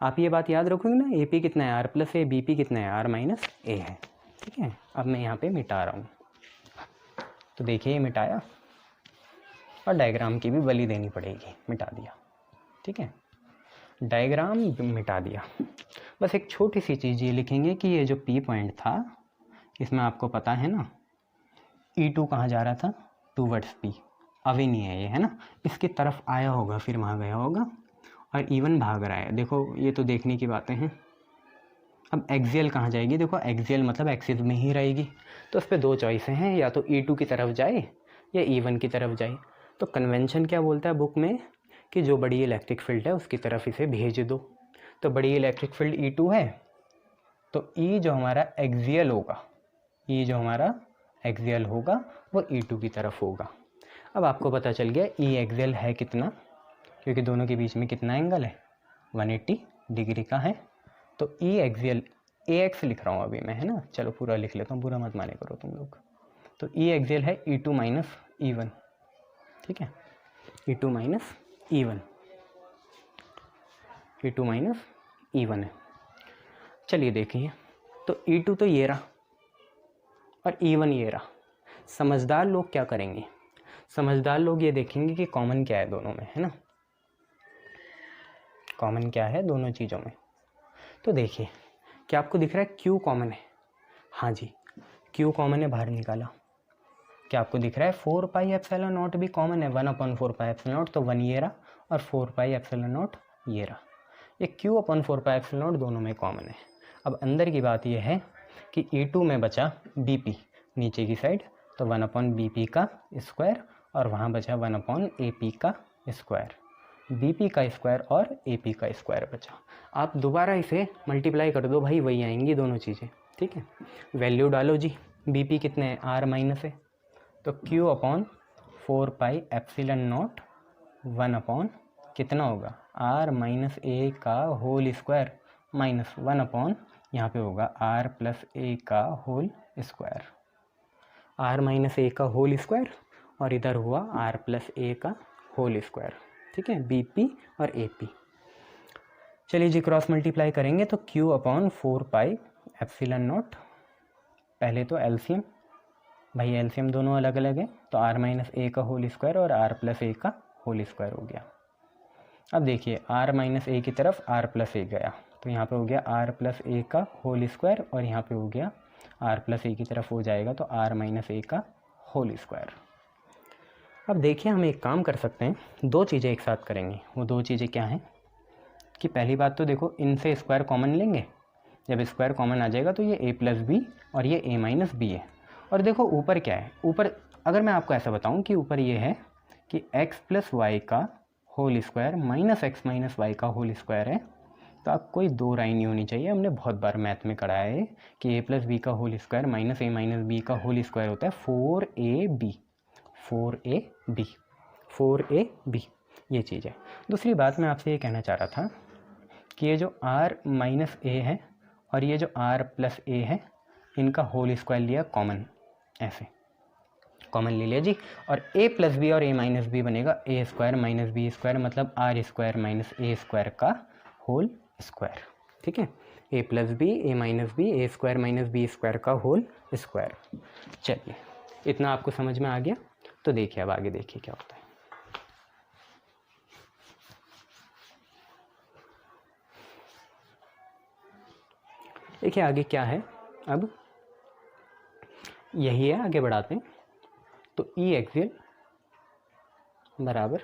[SPEAKER 1] आप ये बात याद रखोगे ना, ए पी कितना है, R plus A, B P कितना है, आर माइनस ए है। ठीक है, अब मैं यहाँ पे मिटा रहा हूँ। तो देखिए ये मिटाया, और डायग्राम की भी बलि देनी पड़ेगी, मिटा दिया। ठीक है, डायग्राम मिटा दिया। बस एक छोटी सी चीज़ ये लिखेंगे कि ये जो पी पॉइंट था, इसमें आपको पता है ना ई2 कहाँ जा रहा था, टूवर्ड्स पी, अभी नहीं है ये, है ना, इसकी तरफ आया होगा फिर वहाँ गया होगा, और ई1 भाग रहा है। देखो ये तो देखने की बातें हैं। अब एक्सियल कहाँ जाएगी, देखो एक्सियल मतलब एक्सिस में ही रहेगी, तो उस पर दो चॉइसें हैं, या तो ई2 की तरफ जाए या ई1 की तरफ जाए। तो कन्वेंशन क्या बोलता है बुक में कि जो बड़ी इलेक्ट्रिक फील्ड है उसकी तरफ इसे भेज दो। तो बड़ी इलेक्ट्रिक फील्ड ई2 है, तो ई जो हमारा एक्सियल होगा, ई जो हमारा एक्सियल होगा वो ई2 की तरफ होगा। अब आपको पता चल गया ई एक्सियल है कितना, क्योंकि दोनों के बीच में कितना एंगल है, 180 डिग्री का है। तो ई एक्सियल, ए एक्स लिख रहा हूँ अभी मैं, है ना, चलो पूरा लिख लेता हूँ, बुरा मत माने करो तुम लोग। तो ई एक्सियल है ई2 माइनस ई1। ठीक है, E2 minus E1, E2 minus E1 है। चलिए देखिए, तो ई2 तो ये रहा और ई1 ये रहा। समझदार लोग क्या करेंगे, समझदार लोग ये देखेंगे कि कॉमन क्या है दोनों में, है ना, कॉमन क्या है दोनों चीज़ों में। तो देखिए, क्या आपको दिख रहा है क्यू कॉमन है, हाँ जी क्यू कॉमन है, बाहर निकाला। क्या आपको दिख रहा है 4 पाई एप्सिलॉन नॉट भी कॉमन है, 1/4 पाई एप्सिलॉन नॉट, तो 1 ये रहा और 4 पाई एप्सिलॉन नॉट ये रहा। ये Q/4 पाई एप्सिलॉन नॉट दोनों में कॉमन है। अब अंदर की बात यह है कि E2 में बचा BP नीचे की साइड, तो 1/BP का स्क्वायर, और वहाँ बचा 1/AP का स्क्वायर, BP का स्क्वायर और AP का स्क्वायर बचा। आप दोबारा इसे मल्टीप्लाई कर दो भाई, वही आएंगी दोनों चीज़ें। ठीक है, वैल्यू डालो जी, BP कितने हैं, R माइनस है, तो Q/4 पाई एप्सिलॉन नॉट 1 कितना होगा, R माइनस ए का होल स्क्वायर माइनस 1 यहाँ पे होगा R प्लस ए का होल स्क्वायर, R माइनस ए का होल स्क्वायर, और इधर हुआ R प्लस ए का होल स्क्वायर। ठीक है, BP और AP। चलिए जी क्रॉस मल्टीप्लाई करेंगे तो Q/4 पाई एप्सिलॉन नॉट, पहले तो एलसीएम, भाई एलसीएम दोनों अलग अलग है, तो R माइनस ए का होल स्क्वायर और R प्लस ए का होल स्क्वायर हो गया। अब देखिए R माइनस ए की तरफ R प्लस ए गया, तो यहाँ पे हो गया R प्लस ए का होल स्क्वायर, और यहाँ पे हो गया R प्लस ए की तरफ हो जाएगा तो R माइनस ए का होल स्क्वायर। अब देखिए हम एक काम कर सकते हैं, दो चीज़ें एक साथ करेंगे। वो दो चीज़ें क्या हैं कि पहली बात तो देखो इनसे स्क्वायर कॉमन लेंगे, जब स्क्वायर कॉमन आ जाएगा तो ये a प्लस बी और ये a माइनस बी है। और देखो ऊपर क्या है, ऊपर अगर मैं आपको ऐसा बताऊं कि ऊपर ये है कि x प्लस वाई का whole square minus X minus Y का होल स्क्वायर है, तो आप कोई दो राय नहीं होनी चाहिए। हमने बहुत बार मैथ में करा है कि a प्लस बी का whole square minus a minus B का होल स्क्वायर होता है 4ab 4ab ये चीज़ है। दूसरी बात मैं आपसे ये कहना चाह रहा था कि ये जो r माइनस ए है और ये जो r प्लस ए है, इनका होल स्क्वायर लिया कॉमन, ऐसे कॉमन ले लिया जी, और a प्लस बी और a माइनस बी बनेगा a square minus B square, मतलब r square minus A square का होल स्क्वायर। ठीक है, a plus B a minus B A square minus B square का होल स्क्वायर। चलिए इतना आपको समझ में आ गया, तो देखिए अब आगे देखिए क्या होता है। देखिए आगे क्या है, अब यही है, आगे बढ़ाते हैं। तो ई एक्सियल बराबर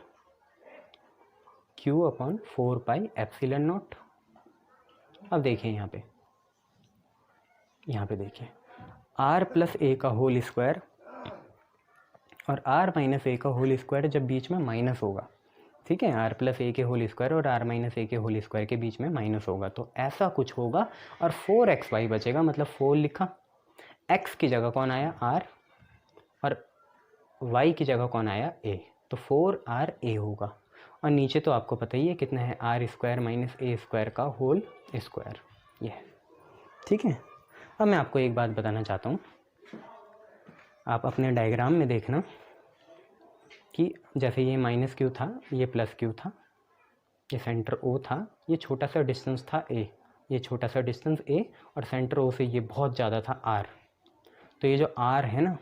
[SPEAKER 1] Q upon 4 pi epsilon not. अब देखिए यहाँ पे देखिए r प्लस ए का होल स्क्वायर और r माइनस ए का होल स्क्वायर जब बीच में माइनस होगा, ठीक है, r प्लस ए के होल स्क्वायर और r माइनस ए के होल स्क्वायर के बीच में माइनस होगा, तो ऐसा कुछ होगा और 4xy बचेगा, मतलब 4 लिखा, x की जगह कौन आया r और y की जगह कौन आया a, तो 4ra होगा। और नीचे तो आपको पता ही है कितना है, R square minus A square का होल स्क्वायर, ये है। ठीक है, अब मैं आपको एक बात बताना चाहता हूँ, आप अपने डायग्राम में देखना कि जैसे ये माइनस क्यू था, ये प्लस क्यू था, ये सेंटर ओ था, ये छोटा सा डिस्टेंस था ए, ये छोटा सा डिस्टेंस ए, और सेंटर ओ से ये बहुत ज़्यादा था आर। तो ये जो आर है ना,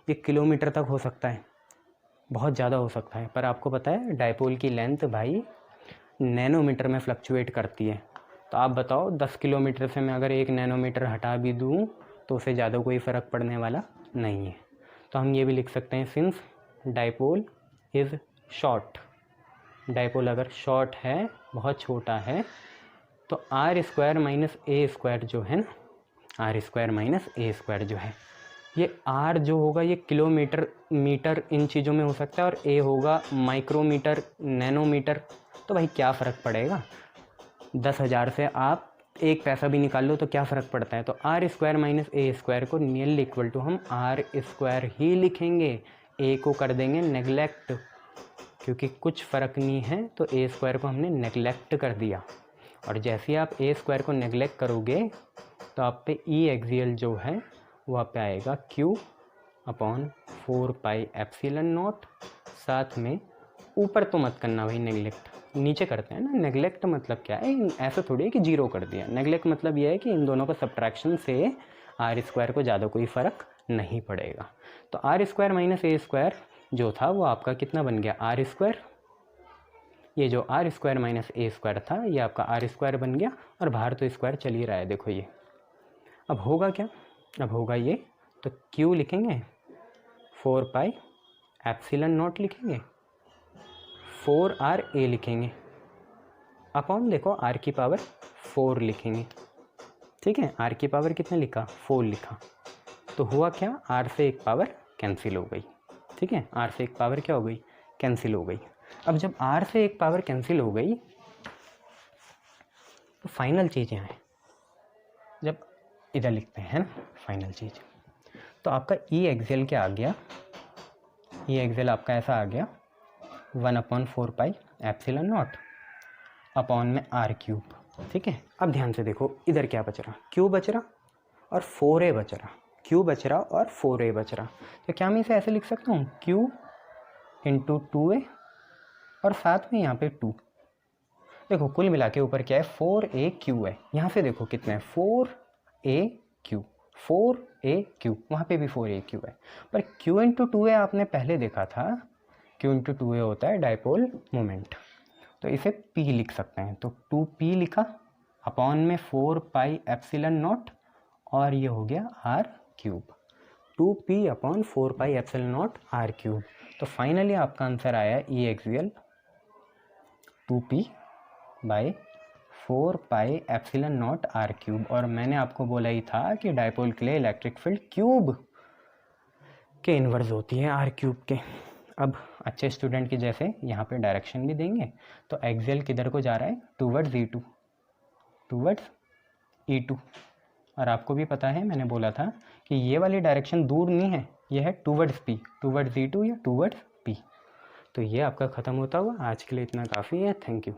[SPEAKER 1] ये किलोमीटर तक हो सकता है, बहुत ज़्यादा हो सकता है, पर आपको पता है डायपोल की लेंथ भाई नैनोमीटर में फ्लक्चुएट करती है। तो आप बताओ 10 किलोमीटर से मैं अगर 1 नैनोमीटर हटा भी दूँ तो उसे ज़्यादा कोई फ़र्क पड़ने वाला नहीं है। तो हम ये भी लिख सकते हैं, since dipole is short, dipole अगर शॉर्ट है, बहुत छोटा है, तो R square minus A square जो है ना, R square minus A square जो है, ये आर जो होगा ये किलोमीटर मीटर इन चीज़ों में हो सकता है, और ए होगा माइक्रोमीटर नैनोमीटर। तो भाई क्या फ़र्क पड़ेगा, 10,000 से आप 1 पैसा भी निकाल लो तो क्या फ़र्क पड़ता है। तो R square minus A square को नियरली इक्वल टू हम आर स्क्वायर ही लिखेंगे, ए को कर देंगे नेगलेक्ट, क्योंकि कुछ फ़र्क नहीं है, तो ए स्क्वायर को हमने नेगलेक्ट कर दिया। और जैसे ही आप ए स्क्वायर को नेगलेक्ट करोगे तो आप पे ई एक्सियल जो है वो आप पे आएगा Q upon 4 pi epsilon not, साथ में ऊपर तो मत करना भाई नेगलेक्ट, नीचे करते हैं ना। नेगलेक्ट मतलब क्या है, ऐसा थोड़ी है कि जीरो कर दिया, नेगलेक्ट मतलब यह है कि इन दोनों को सब्ट्रैक्शन से आर स्क्वायर को ज़्यादा कोई फ़र्क नहीं पड़ेगा। तो R square minus A square जो था वो आपका कितना बन गया, आर स्क्वायर, ये जो R square minus A square था ये आपका आर स्क्वायर बन गया, और बाहर तो स्क्वायर चल ही रहा है, देखो ये। अब होगा क्या, अब होगा ये, तो Q लिखेंगे 4 पाई एप्सिलॉन नॉट लिखेंगे, 4RA लिखेंगे, अपॉन देखो R की पावर 4 लिखेंगे। ठीक है, R की पावर कितने लिखा, 4 लिखा, तो हुआ क्या, R से एक पावर कैंसिल हो गई। ठीक है, R से एक पावर क्या हो गई, कैंसिल हो गई। अब जब R से एक पावर कैंसिल हो गई तो फाइनल चीज़ यहाँ है, जब इधर लिखते हैं ना फाइनल चीज़, तो आपका ई एक्सेल क्या आ गया, ई एक्सेल आपका ऐसा आ गया 1/4 पाई एप्सिलॉन नॉट अपॉन में आर क्यूब। ठीक है, अब ध्यान से देखो इधर क्या बच रहा, क्यू बच रहा और 4a बच रहा, क्यू बच रहा और 4a बच रहा। तो क्या मैं इसे ऐसे लिख सकता हूँ, क्यू इंटू 2a और साथ में यहाँ पे 2। देखो कुल मिला के ऊपर क्या है, 4AQ है, यहाँ से देखो कितना है 4AQ, 4AQ, वहाँ पे भी 4AQ है, पर Q इंटू 2a आपने पहले देखा था, Q इंटू 2a होता है डायपोल मोमेंट, तो इसे P लिख सकते हैं। तो 2P लिखा अपॉन में 4 पाई एप्सिलॉन नॉट, और ये हो गया R cube, 2P upon 4 pi epsilon naught R cube. तो फाइनली आपका आंसर आया E axial 2P by 4 pi epsilon naught R cube. और मैंने आपको बोला ही था कि डायपोल के लिए इलेक्ट्रिक फील्ड क्यूब के इन्वर्स होती है आर क्यूब के। अब अच्छे स्टूडेंट की जैसे यहाँ पे डायरेक्शन भी देंगे, तो एक्सियल किधर को जा रहा है, टूवर्ड्स E2, टूवर्ड्स E2। और आपको भी पता है, मैंने बोला था कि ये वाली डायरेक्शन दूर नहीं है, ये है टूवर्ड्स P, टूवर्ड्स E2 या टूवर्ड्स P। तो ये आपका ख़त्म होता हुआ। आज के लिए इतना काफ़ी है। Thank you.